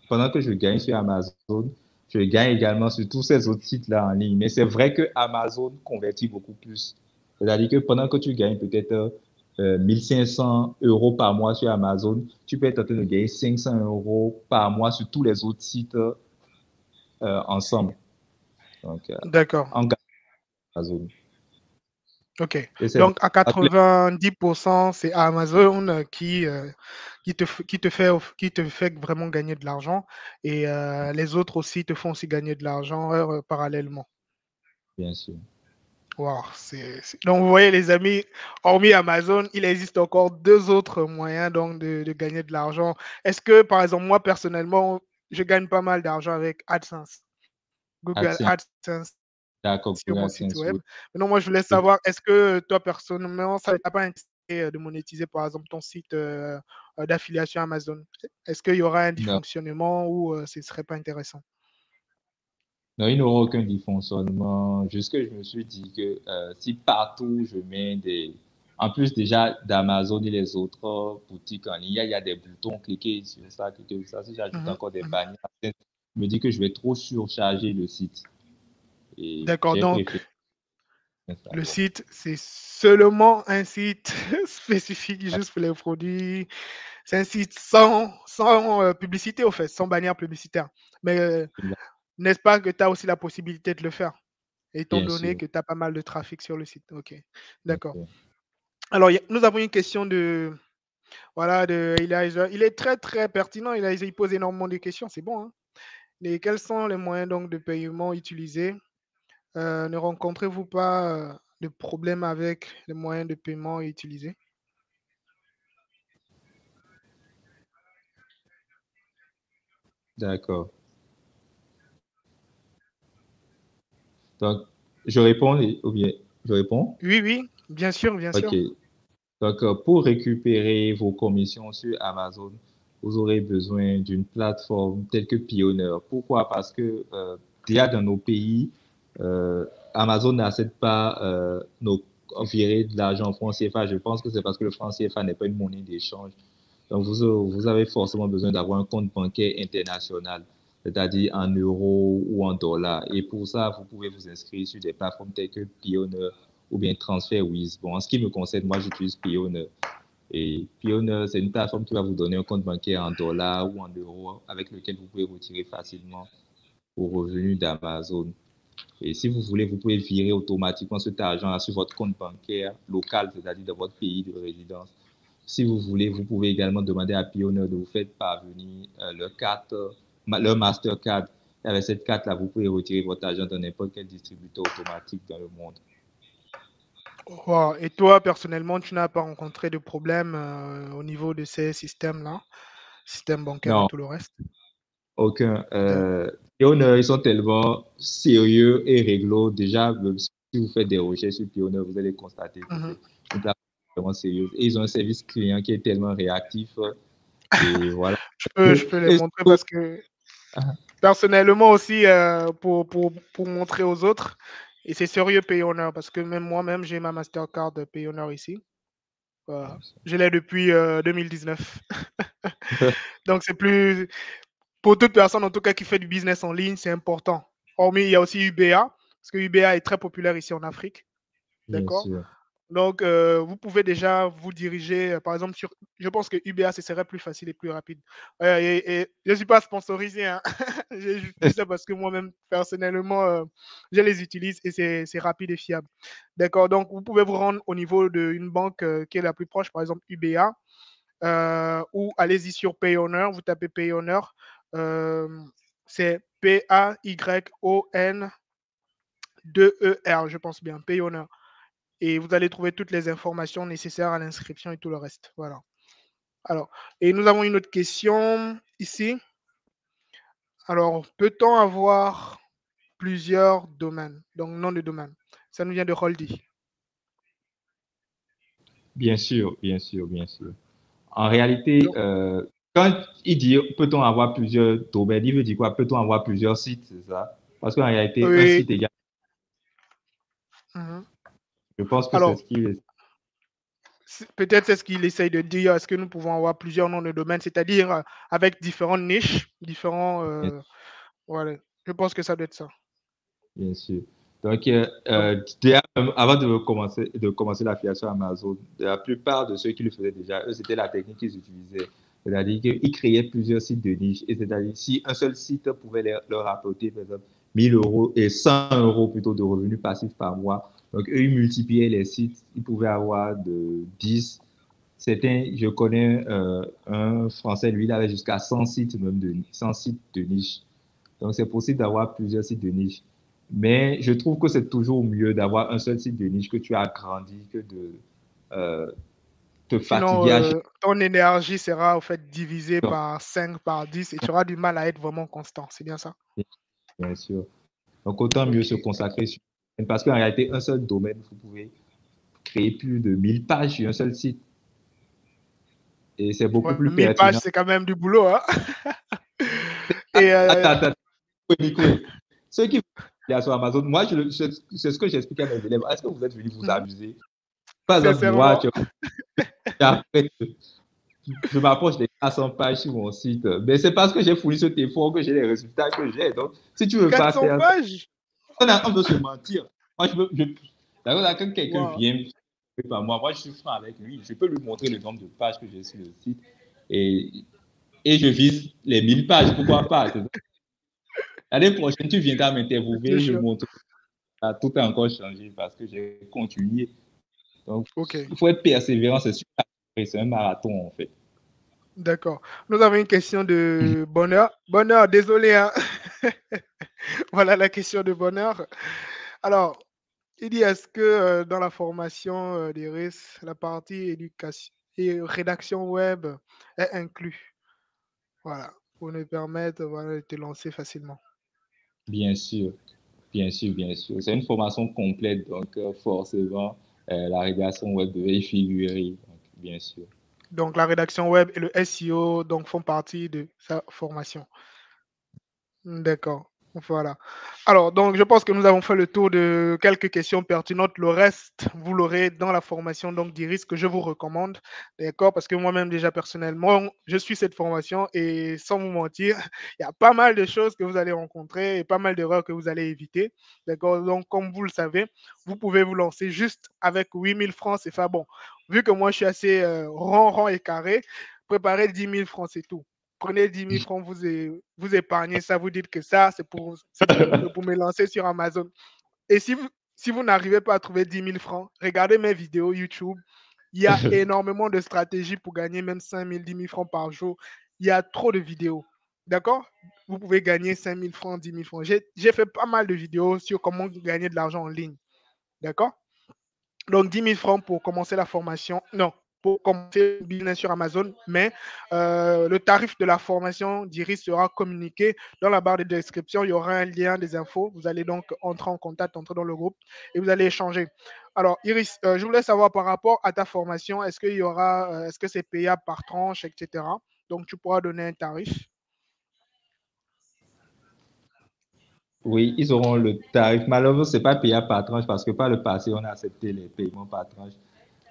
Pendant que je gagne sur Amazon, je gagne également sur tous ces autres sites-là en ligne. Mais c'est vrai que Amazon convertit beaucoup plus. C'est-à-dire que pendant que tu gagnes peut-être 1500 euros par mois sur Amazon, tu peux être en train de gagner 500 euros par mois sur tous les autres sites ensemble. Donc, D'accord. en gagnant Amazon. OK. Et c'est Donc, à 90%, c'est Amazon qui te fait vraiment gagner de l'argent et les autres aussi te font aussi gagner de l'argent parallèlement. bien sûr. Wow, Donc, vous voyez, les amis, hormis Amazon, il existe encore deux autres moyens donc, de gagner de l'argent. Est-ce que, par exemple, moi, personnellement, je gagne pas mal d'argent avec AdSense, Google AdSense, AdSense d'accord, sur Google mon site AdSense, web. oui. Maintenant, moi, je voulais Oui, savoir, est-ce que toi, personnellement, ça t'a pas intéressé de monétiser, par exemple, ton site d'affiliation Amazon? Est-ce qu'il y aura un non. dysfonctionnement ou ce ne serait pas intéressant? Non, il n'y aura aucun dysfonctionnement. Juste que je me suis dit que si partout je mets des... En plus déjà d'Amazon et les autres boutiques en ligne, il y a des boutons, cliquez sur ça. Si j'ajoute Mhm, encore des mhm. bannières, je me dis que je vais trop surcharger le site. Et D'accord, j'ai donc préféré ça. le Ouais. site, c'est seulement un site spécifique juste pour les produits. C'est un site sans publicité, au fait, sans bannière publicitaire. Mais n'est-ce pas que tu as aussi la possibilité de le faire, étant Bien donné sûr, que tu as pas mal de trafic sur le site? Ok, bien d'accord. sûr. Alors, nous avons une question voilà, de Elijah. Il est très, très pertinent. Il pose énormément de questions. C'est bon, hein? Et quels sont les moyens donc, de paiement utilisés? Ne rencontrez-vous pas de problème avec les moyens de paiement utilisés? D'accord. Donc, je réponds ou bien je réponds? Oui, oui, bien sûr, bien sûr. OK. Donc, pour récupérer vos commissions sur Amazon, vous aurez besoin d'une plateforme telle que Payoneer. Pourquoi? Parce que déjà dans nos pays, Amazon n'accepte pas nos virer de l'argent en francs CFA. Je pense que c'est parce que le franc CFA n'est pas une monnaie d'échange. Donc, vous avez forcément besoin d'avoir un compte bancaire international, c'est-à-dire en euros ou en dollars. Et pour ça, vous pouvez vous inscrire sur des plateformes telles que Payoneer ou bien TransferWiz. Bon, en ce qui me concerne, moi, j'utilise Payoneer. Et Payoneer, c'est une plateforme qui va vous donner un compte bancaire en dollars ou en euros avec lequel vous pouvez retirer facilement vos revenus d'Amazon. Et si vous voulez, vous pouvez virer automatiquement cet argent sur votre compte bancaire local, c'est-à-dire dans votre pays de résidence. Si vous voulez, vous pouvez également demander à Payoneer de vous faire parvenir leur carte, leur Mastercard. Et avec cette carte-là, vous pouvez retirer votre argent dans n'importe quel distributeur automatique dans le monde. Wow. Et toi, personnellement, tu n'as pas rencontré de problème au niveau de ces systèmes-là, système bancaire et Non, tout le reste? aucun. D'ac- Pioneer, ils sont tellement sérieux et réglo. Déjà, même si vous faites des recherches sur Pioneer, vous allez constater que Mhm. c'est une plateforme vraiment sérieuse. Et ils ont un service client qui est tellement réactif. Et voilà. Je peux les Et montrer parce que personnellement aussi, pour montrer aux autres, et c'est sérieux Payoneer parce que même moi-même, j'ai ma Mastercard Payoneer ici. Voilà. Je l'ai depuis 2019. Donc, c'est plus, pour toute personne, en tout cas, qui fait du business en ligne, c'est important. Hormis, il y a aussi UBA, parce que UBA est très populaire ici en Afrique. bien D'accord? sûr, Donc, vous pouvez déjà vous diriger, par exemple, sur. Je pense que UBA, ce serait plus facile et plus rapide. Et je ne suis pas sponsorisé, hein. J'ai juste dit ça parce que moi-même, personnellement, je les utilise et c'est rapide et fiable. D'accord? Donc, vous pouvez vous rendre au niveau d'une banque qui est la plus proche, par exemple UBA, ou allez-y sur Payoneer, vous tapez Payoneer. euh, c'est Payon 2ER, je pense bien, Payoneer. Et vous allez trouver toutes les informations nécessaires à l'inscription et tout le reste. Voilà. Alors, et nous avons une autre question ici. Alors, peut-on avoir plusieurs domaines, donc nom de domaine? Ça nous vient de Holdy. bien sûr, bien sûr, bien sûr. En réalité, Donc, quand il dit peut-on avoir plusieurs domaines, il veut dire quoi? Peut-on avoir plusieurs sites, c'est ça? Parce qu'en réalité, un oui. site égal, Mhm. je pense que c'est Alors, ce qu'il est. peut-être c'est ce qu'il essaye de dire. Est-ce que nous pouvons avoir plusieurs noms de domaine, c'est-à-dire avec différentes niches, différents. Voilà. Je pense que ça doit être ça. Bien sûr. Donc, avant de commencer l'affiliation Amazon, la plupart de ceux qui le faisaient déjà, eux, c'était la technique qu'ils utilisaient. C'est-à-dire qu'ils créaient plusieurs sites de niche. Et c'est-à-dire, si un seul site pouvait leur apporter, par exemple, 1000 euros et 100 euros plutôt de revenus passifs par mois, donc eux, ils multipliaient les sites. Ils pouvaient avoir de 10. Je connais un Français, lui, il avait jusqu'à 100 sites, même 100 sites de niche. Donc, c'est possible d'avoir plusieurs sites de niche. Mais je trouve que c'est toujours mieux d'avoir un seul site de niche que tu as agrandi que de euh, te Sinon, fatiguer à chaque ton énergie sera au fait divisée fois. par 5, par 10 et tu auras du mal à être vraiment constant. C'est bien ça? Bien sûr. Donc, autant mieux se Ok. consacrer sur. Parce qu'en réalité, un seul domaine, vous pouvez créer plus de 1000 pages sur un seul site. Et c'est beaucoup Ouais, plus 1000 pages, pertinent. c'est quand même du boulot, hein? Et Attends, Nico. Ceux qui font sur Amazon, moi, c'est ce que j'explique à mes élèves. Est-ce que vous êtes venus vous mhm, amuser? Par exemple, moi, sincèrement, après, je m'approche des 400 pages sur mon site. Mais c'est parce que j'ai fourni cet effort que j'ai les résultats que j'ai. Donc, si tu ne veux pas 400 faire ça, pages? on veut se mentir. Moi, d'accord, là, quand quelqu'un Wow. vient par moi, je suis franc avec lui. Je peux lui montrer le nombre de pages que j'ai sur le site et, et je vise les 1000 pages. Pourquoi pas? L'année prochaine, tu viendras C'est m'interviewer, je sûr. montre que tout a encore changé parce que j'ai continué. Donc, Ok, il faut être persévérant, c'est super. C'est un marathon, en fait. d'accord. Nous avons une question de Bonheur. Bonheur, désolé, hein. Voilà la question de Bonheur. Alors, il dit, est-ce que dans la formation d'Iris, la partie éducation et rédaction web est inclus? Voilà, pour nous permettre voilà, de te lancer facilement. Bien sûr. Bien sûr, bien sûr. C'est une formation complète, donc forcément, la rédaction web devait y figurer, donc, bien sûr. Donc, la rédaction web et le SEO donc, font partie de sa formation. D'accord. Voilà. Alors, donc, je pense que nous avons fait le tour de quelques questions pertinentes. Le reste, vous l'aurez dans la formation donc d'Iris que je vous recommande. D'accord? Parce que moi-même, déjà personnellement, je suis cette formation et sans vous mentir, il y a pas mal de choses que vous allez rencontrer et pas mal d'erreurs que vous allez éviter. D'accord? Donc, comme vous le savez, vous pouvez vous lancer juste avec 8000 francs CFA. Bon, vu que moi, je suis assez rond et carré, préparez 10 000 francs, c'est tout. Prenez 10 000 francs, vous épargnez ça, vous dites que ça, pour me lancer sur Amazon. Et si vous n'arrivez pas à trouver 10 000 francs, regardez mes vidéos YouTube. Il y a énormément de stratégies pour gagner même 5 000, 10 000 francs par jour. Il y a trop de vidéos. D'accord? Vous pouvez gagner 5 000 francs, 10 000 francs. J'ai fait pas mal de vidéos sur comment gagner de l'argent en ligne. D'accord? Donc, 10 000 francs pour commencer la formation. Non, pour commencer le business sur Amazon, mais le tarif de la formation d'Iris sera communiqué dans la barre de description. Il y aura un lien des infos. Vous allez donc entrer en contact, entrer dans le groupe et vous allez échanger. Alors, Iris, je voulais savoir par rapport à ta formation, est-ce que c'est payable par tranche, etc. Donc, tu pourras donner un tarif. Oui, ils auront le tarif. Malheureusement, ce n'est pas payable par tranche parce que par le passé, on a accepté les paiements par tranche.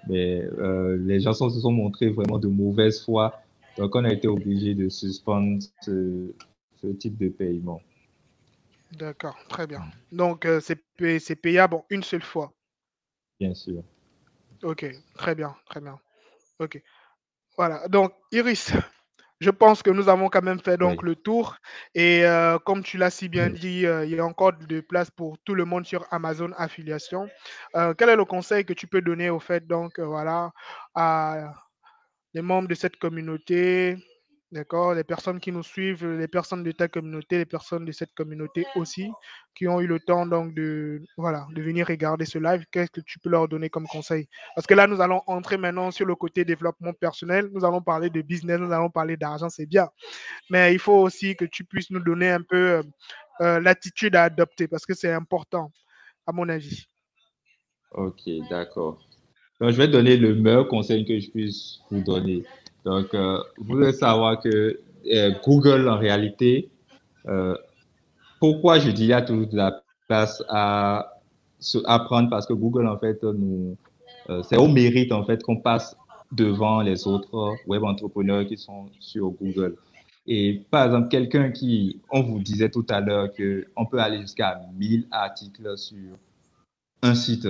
Mais les gens se sont montrés vraiment de mauvaise foi. Donc, on a été obligé de suspendre ce type de paiement. D'accord, très bien. Donc, c'est payable en une seule fois. Bien sûr. Ok, très bien, très bien. Ok. Voilà, donc Iris, je pense que nous avons quand même fait donc Oui. le tour. Et comme tu l'as si bien dit, il y a encore de place pour tout le monde sur Amazon Affiliation. Quel est le conseil que tu peux donner au fait donc voilà à les membres de cette communauté, d'accord, les personnes qui nous suivent, les personnes de ta communauté, les personnes de cette communauté aussi, qui ont eu le temps donc de, voilà, de venir regarder ce live, qu'est-ce que tu peux leur donner comme conseil? Parce que là, nous allons entrer maintenant sur le côté développement personnel, nous allons parler de business, nous allons parler d'argent, c'est bien, mais il faut aussi que tu puisses nous donner un peu l'attitude à adopter, parce que c'est important, à mon avis. OK, d'accord. Donc, je vais donner le meilleur conseil que je puisse vous donner. Donc, vous devez savoir que Google, en réalité, euh, pourquoi je dis il y a toujours de la place à se apprendre parce que Google, en fait, c'est au mérite, en fait, qu'on passe devant les autres web entrepreneurs qui sont sur Google. Et par exemple, quelqu'un qui, on vous disait tout à l'heure qu'on peut aller jusqu'à 1000 articles sur un site.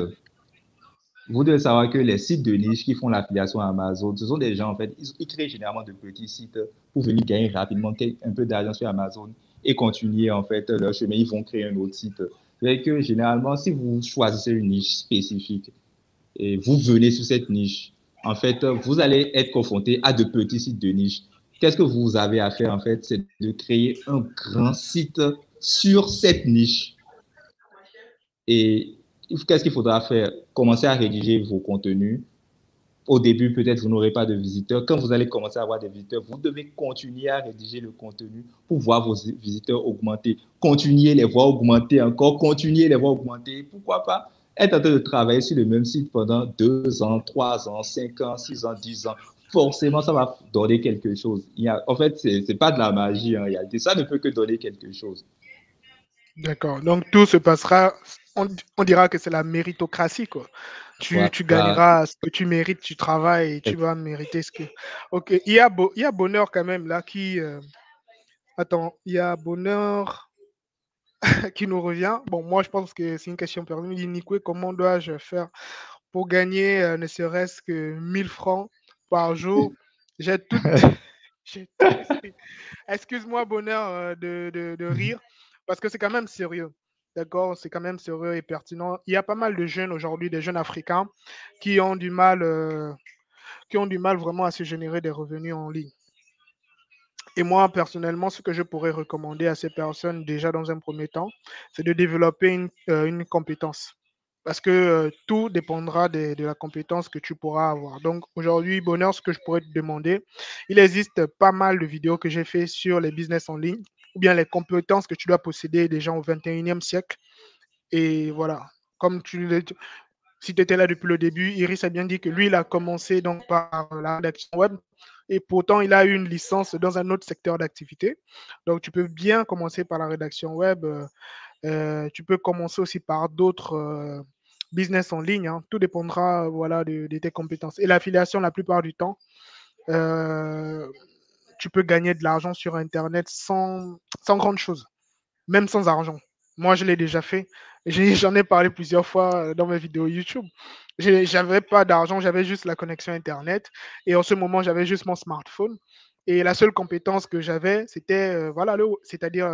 Vous devez savoir que les sites de niche qui font l'affiliation à Amazon, ce sont des gens, en fait, ils créent généralement de petits sites pour venir gagner rapidement un peu d'argent sur Amazon et continuer, en fait, leur chemin. Ils vont créer un autre site. C'est que généralement, si vous choisissez une niche spécifique et vous venez sur cette niche, en fait, vous allez être confronté à de petits sites de niche. Qu'est-ce que vous avez à faire, en fait? C'est de créer un grand site sur cette niche. Et qu'est-ce qu'il faudra faire? Commencer à rédiger vos contenus. Au début, peut-être vous n'aurez pas de visiteurs. Quand vous allez commencer à avoir des visiteurs, vous devez continuer à rédiger le contenu pour voir vos visiteurs augmenter. Continuer les voir augmenter encore, continuer les voir augmenter. Pourquoi pas être en train de travailler sur le même site pendant 2 ans, 3 ans, 5 ans, 6 ans, 10 ans. Forcément, ça va donner quelque chose. En fait, ce n'est pas de la magie en réalité. Ça ne peut que donner quelque chose. D'accord. Donc, tout se passera, on dira que c'est la méritocratie, quoi. Tu Voilà. gagneras ce que tu mérites, tu travailles et tu vas mériter ce que. Ok. Il y a Bonheur quand même là qui. Attends, il y a Bonheur qui nous revient. Bon, moi, je pense que c'est une question personnelle. Il dit, Nikwe, comment dois-je faire pour gagner ne serait-ce que 1000 francs par jour? J'ai tout. J'ai tout essayé. Excuse-moi, Bonheur, de rire, parce que c'est quand même sérieux. D'accord, c'est quand même sérieux et pertinent. Il y a pas mal de jeunes aujourd'hui, des jeunes africains, qui ont du mal, qui ont du mal vraiment à se générer des revenus en ligne. Et moi, personnellement, ce que je pourrais recommander à ces personnes, déjà dans un premier temps, c'est de développer une compétence. Parce que tout dépendra de la compétence que tu pourras avoir. Donc aujourd'hui, Bonheur, ce que je pourrais te demander, il existe pas mal de vidéos que j'ai fait sur les business en ligne, ou bien les compétences que tu dois posséder déjà au 21e siècle. Et voilà, comme si tu étais là depuis le début, Iris a bien dit que lui, il a commencé donc par la rédaction web et pourtant, il a eu une licence dans un autre secteur d'activité. Donc, tu peux bien commencer par la rédaction web. Tu peux commencer aussi par d'autres business en ligne. Hein. Tout dépendra voilà, de tes compétences. Et l'affiliation, la plupart du temps, euh, tu peux gagner de l'argent sur Internet sans grande chose, même sans argent. Moi, je l'ai déjà fait. J'en ai parlé plusieurs fois dans mes vidéos YouTube. J'avais pas d'argent, j'avais juste la connexion Internet. Et en ce moment, j'avais juste mon smartphone. Et la seule compétence que j'avais, c'était voilà, c'est-à-dire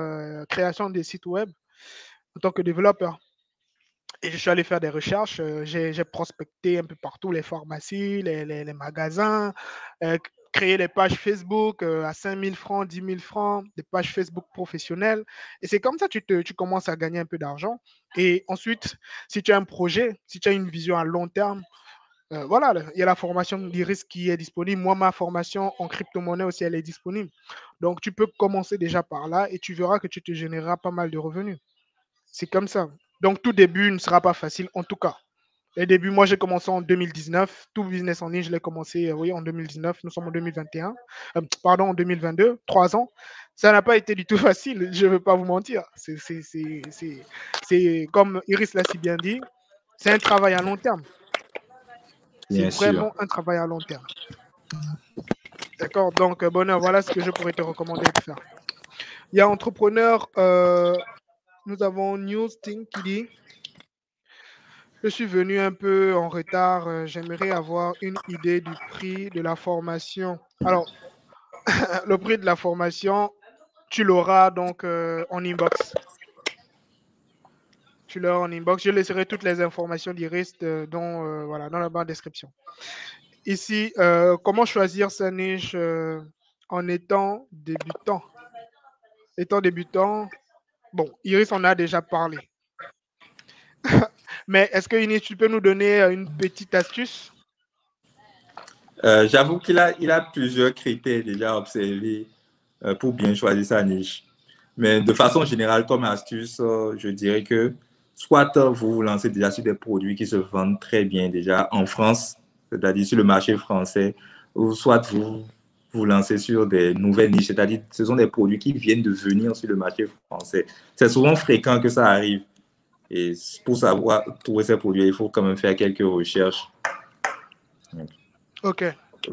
création des sites web en tant que développeur. Et je suis allé faire des recherches. J'ai prospecté un peu partout, les pharmacies, les magasins, créé des pages Facebook à 5000 francs, 10 000 francs, des pages Facebook professionnelles. Et c'est comme ça que tu commences à gagner un peu d'argent. Et ensuite, si tu as un projet, si tu as une vision à long terme, voilà, il y a la formation d'Iris qui est disponible. Moi, ma formation en crypto-monnaie aussi, elle est disponible. Donc, tu peux commencer déjà par là et tu verras que tu te généreras pas mal de revenus. C'est comme ça. Donc, tout début ne sera pas facile, en tout cas. Les débuts, moi, j'ai commencé en 2019. Tout business en ligne, je l'ai commencé oui, en 2019. Nous sommes en 2021. Pardon, en 2022. 3 ans. Ça n'a pas été du tout facile, je ne veux pas vous mentir. C'est comme Iris l'a si bien dit, c'est un travail à long terme. C'est Bien sûr. vraiment un travail à long terme. D'accord. Donc, Bonheur, voilà ce que je pourrais te recommander de faire. Il y a entrepreneur, nous avons Newsting qui dit je suis venu un peu en retard. J'aimerais avoir une idée du prix de la formation. Alors, le prix de la formation, tu l'auras donc en inbox. Tu l'auras en inbox. Je laisserai toutes les informations d'Iris voilà, dans la barre de description. Ici, comment choisir sa niche en étant débutant? Étant débutant, bon, Iris en a déjà parlé. Mais est-ce que Inis, tu peux nous donner une petite astuce? J'avoue il a plusieurs critères déjà observés pour bien choisir sa niche. Mais de façon générale, comme astuce, je dirais que soit vous vous lancez déjà sur des produits qui se vendent très bien déjà en France, c'est-à-dire sur le marché français, ou soit vous vous lancez sur des nouvelles niches, c'est-à-dire ce sont des produits qui viennent de venir sur le marché français. C'est souvent fréquent que ça arrive. Et pour savoir trouver ces produits, il faut quand même faire quelques recherches. Ok.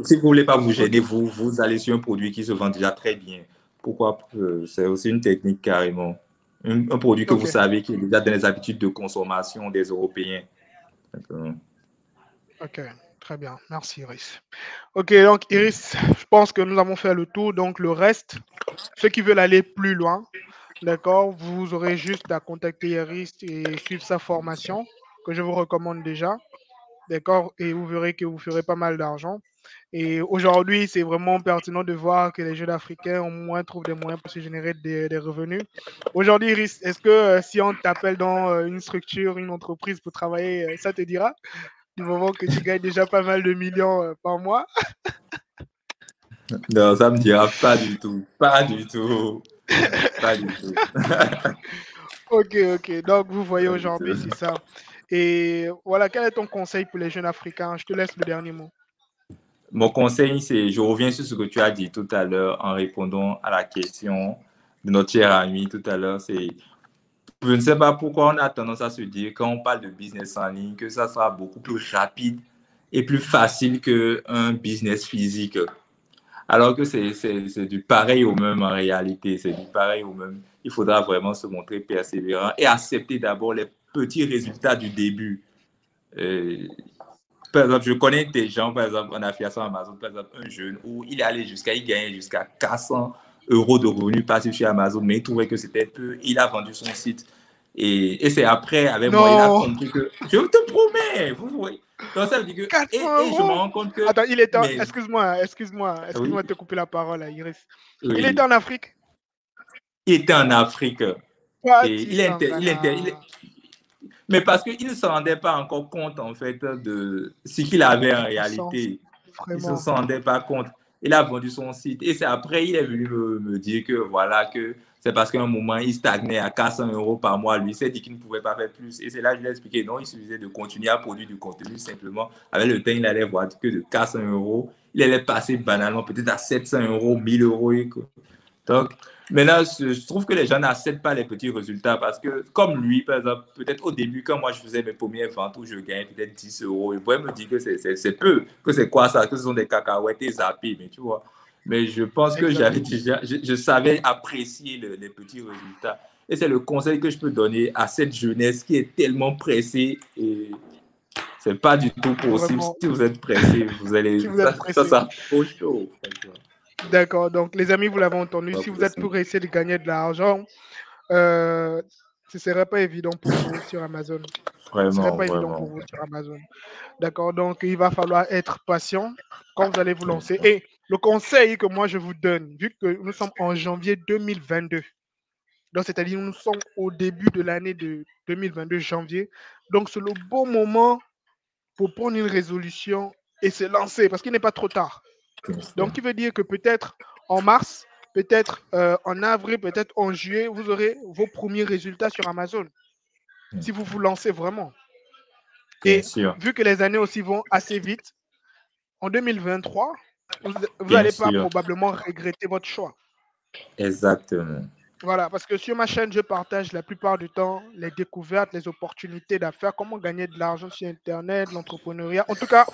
Si vous ne voulez pas vous gêner, Ok. vous allez sur un produit qui se vend déjà très bien. pourquoi c'est aussi une technique carrément. Un produit que vous Ok, savez qui est déjà dans les habitudes de consommation des Européens. ok, très bien. Merci, Iris. Ok, donc Iris, je pense que nous avons fait le tour. Donc le reste, ceux qui veulent aller plus loin, d'accord, vous aurez juste à contacter Iris et suivre sa formation que je vous recommande déjà. D'accord, et vous verrez que vous ferez pas mal d'argent. Et aujourd'hui, c'est vraiment pertinent de voir que les jeunes Africains au moins trouvent des moyens pour se générer des revenus. Aujourd'hui, Iris, est-ce que si on t'appelle dans une structure, une entreprise pour travailler, ça te dira? Du moment que tu gagnes déjà pas mal de millions par mois. Non, ça me dira pas du tout. Pas du tout. Pas du tout. Ok, ok. Donc, vous voyez Pas du aujourd'hui, tout. c'est ça. Et voilà, quel est ton conseil pour les jeunes Africains? Je te laisse le dernier mot. Mon conseil, c'est, je reviens sur ce que tu as dit tout à l'heure en répondant à la question de notre cher ami tout à l'heure. C'est, je ne sais pas pourquoi on a tendance à se dire, quand on parle de business en ligne, que ça sera beaucoup plus rapide et plus facile qu'un business physique. Alors que c'est du pareil au même en réalité. C'est du pareil au même. Il faudra vraiment se montrer persévérant et accepter d'abord les petits résultats du début. Euh, Par exemple, je connais des gens, par exemple, en affiliation Amazon, par exemple, un jeune où il est allé il gagnait jusqu'à 400 € de revenus passifs chez Amazon, mais il trouvait que c'était peu. Il a vendu son site. Et c'est après, avec moi, il a Non, compris que, je te promets, vous voyez. Donc ça veut dire que, 400 et je me euros. rends compte que, Attends, mais excuse-moi oui, de te couper la parole, là, Iris. Il était oui, en Afrique. il était en Afrique. Et Pati il Sangana. mais parce qu'il ne se rendait pas encore compte, en fait, de ce qu'il avait en 400, réalité. Il ne vraiment. se rendait pas compte. Il a vendu son site. Et c'est après, il est venu me dire que voilà, que c'est parce qu'à un moment, il stagnait à 400 € par mois. Lui, il s'est dit qu'il ne pouvait pas faire plus. Et c'est là que je lui ai expliqué, non, il suffisait de continuer à produire du contenu simplement. Avec le temps, il allait voir que de 400 €, il allait passer banalement peut-être à 700 €, 1000 €. Donc, maintenant, je trouve que les gens n'acceptent pas les petits résultats parce que, comme lui, par exemple, peut-être au début, quand moi je faisais mes premières ventes où je gagnais peut-être 10 €, il pourrait me dire que c'est peu, que c'est quoi ça, que ce sont des cacahuètes et zappés, mais tu vois. Mais je pense que j'avais Exactement. déjà, je savais apprécier les petits résultats. Et c'est le conseil que je peux donner à cette jeunesse qui est tellement pressée et c'est pas du tout possible. Vraiment, Si vous êtes pressé, vous allez, si vous êtes ça pressé. sera trop chaud. D'accord. Donc, les amis, vous l'avez entendu. Pas Si vous êtes possible. pour essayer de gagner de l'argent, euh, ce ne serait pas évident pour vous sur Amazon. Ce ne serait Vraiment, pas évident pour vraiment. vous sur Amazon. D'accord. Donc, il va falloir être patient quand vous allez vous lancer. Et le conseil que moi je vous donne, vu que nous sommes en janvier 2022, donc c'est-à-dire nous sommes au début de l'année de 2022, janvier, donc c'est le bon moment pour prendre une résolution et se lancer parce qu'il n'est pas trop tard. Donc, qui veut dire que peut-être en mars, peut-être en avril, peut-être en juillet, vous aurez vos premiers résultats sur Amazon si vous vous lancez vraiment. Bien Et sûr, vu que les années aussi vont assez vite, en 2023, vous bien n'allez pas sûr, probablement regretter votre choix. exactement. Voilà, parce que sur ma chaîne, je partage la plupart du temps les découvertes, les opportunités d'affaires, comment gagner de l'argent sur Internet, l'entrepreneuriat. En tout cas,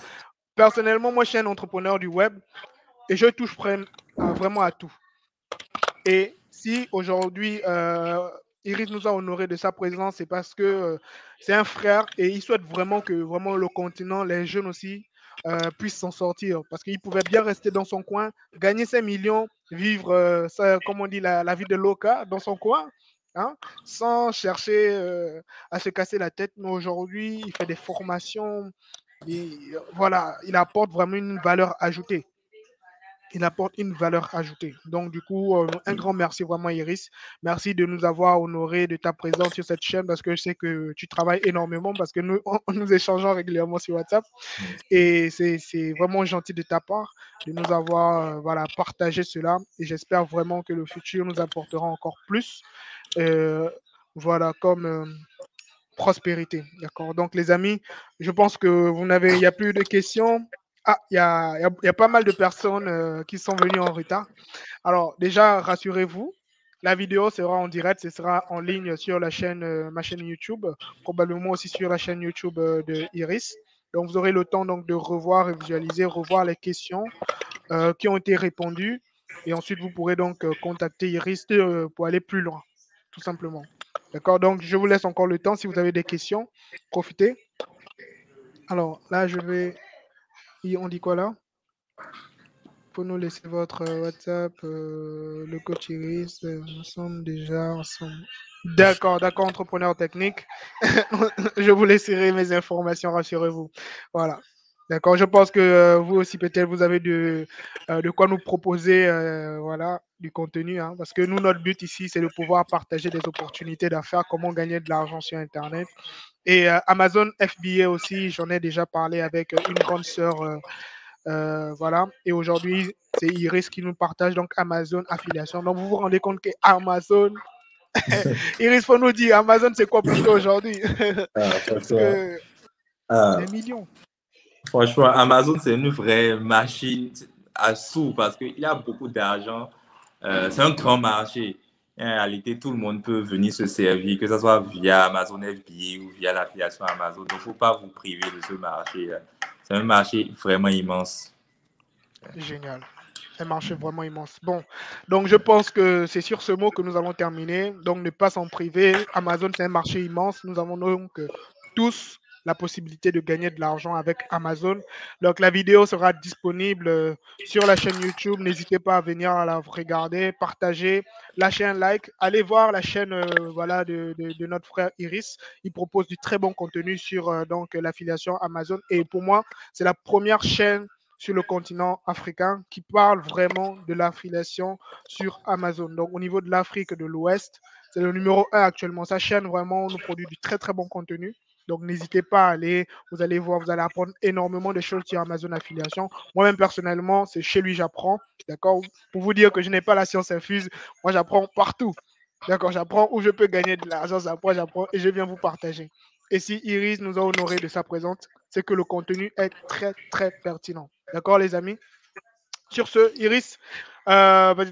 personnellement, moi, je suis un entrepreneur du web et je touche vraiment à tout. Et si aujourd'hui, Iris nous a honoré de sa présence, c'est parce que c'est un frère et il souhaite vraiment que vraiment le continent, les jeunes aussi, puissent s'en sortir. Parce qu'il pouvait bien rester dans son coin, gagner ses millions, vivre, comme on dit, la vie de Loca dans son coin, hein, sans chercher à se casser la tête. Mais aujourd'hui, il fait des formations. Voilà, il apporte vraiment une valeur ajoutée. Il apporte une valeur ajoutée. Donc, du coup, un grand merci vraiment, Iris. Merci de nous avoir honoré de ta présence sur cette chaîne parce que je sais que tu travailles énormément parce que nous, nous échangeons régulièrement sur WhatsApp et c'est vraiment gentil de ta part de nous avoir voilà, partagé cela et j'espère vraiment que le futur nous apportera encore plus. euh, voilà, comme prospérité. D'accord. Donc, les amis, je pense que il n'y a plus de questions. Ah, il y a pas mal de personnes qui sont venues en retard. Alors, déjà, rassurez-vous, la vidéo sera en direct, ce sera en ligne sur la chaîne, ma chaîne YouTube, probablement aussi sur la chaîne YouTube de Iris. Donc, vous aurez le temps donc, de revoir et visualiser, revoir les questions qui ont été répondues. Et ensuite, vous pourrez donc contacter Iris pour aller plus loin, tout simplement. D'accord? Donc, je vous laisse encore le temps. Si vous avez des questions, profitez. Alors, là, je vais... On dit quoi là? Pour nous laisser votre WhatsApp, le coach Iris, nous sommes déjà ensemble. D'accord, d'accord, entrepreneur technique. Je vous laisserai mes informations, rassurez-vous. Voilà. D'accord, je pense que vous aussi, peut-être, vous avez de quoi nous proposer voilà, du contenu. Hein, parce que nous, notre but ici, c'est de pouvoir partager des opportunités d'affaires, comment gagner de l'argent sur Internet. Et Amazon FBA aussi, j'en ai déjà parlé avec une grande sœur. Voilà. Et aujourd'hui, c'est Iris qui nous partage donc Amazon affiliation. Donc, vous vous rendez compte que Amazon, Iris, faut nous dire, Amazon, c'est quoi pour toi aujourd'hui? Parce que Ah, des millions. franchement, Amazon, c'est une vraie machine à sous parce qu'il y a beaucoup d'argent. C'est un grand marché. En réalité, tout le monde peut venir se servir, que ce soit via Amazon FBA ou via l'affiliation Amazon. Donc, il ne faut pas vous priver de ce marché. C'est un marché vraiment immense. Génial. Un marché vraiment immense. Bon, donc je pense que c'est sur ce mot que nous allons terminer. Donc, ne pas s'en priver. Amazon, c'est un marché immense. Nous avons donc tous la possibilité de gagner de l'argent avec Amazon. Donc, la vidéo sera disponible sur la chaîne YouTube. N'hésitez pas à venir la regarder, partager, lâcher un like. Allez voir la chaîne voilà, de notre frère Iris. Il propose du très bon contenu sur donc l'affiliation Amazon. Et pour moi, c'est la première chaîne sur le continent africain qui parle vraiment de l'affiliation sur Amazon. Donc, au niveau de l'Afrique de l'Ouest, c'est le numéro 1 actuellement. Sa chaîne vraiment nous produit du très, très bon contenu. Donc, n'hésitez pas à aller. Vous allez voir, vous allez apprendre énormément de choses sur Amazon Affiliation. Moi-même, personnellement, c'est chez lui j'apprends. D'accord? Pour vous dire que je n'ai pas la science infuse, moi, j'apprends partout. D'accord? J'apprends où je peux gagner de l'argent. J'apprends et je viens vous partager. Et si Iris nous a honoré de sa présence, c'est que le contenu est très, très pertinent. D'accord, les amis? Sur ce, Iris,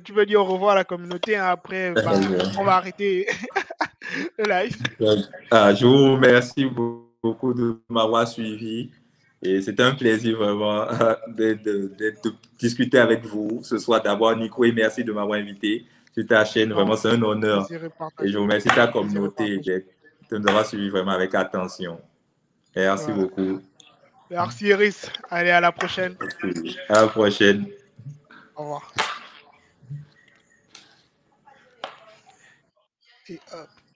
tu peux dire au revoir à la communauté. Hein, après, on va arrêter le live. Je vous remercie beaucoup de m'avoir suivi. Et c'est un plaisir vraiment de discuter avec vous ce soir. D'abord, Nico, et merci de m'avoir invité sur ta chaîne. Vraiment, c'est un honneur. Et je remercie ta communauté de nous avoir suivis vraiment avec attention. Merci beaucoup. Merci, Iris. Allez, à la prochaine. À la prochaine. Au revoir. Et hop.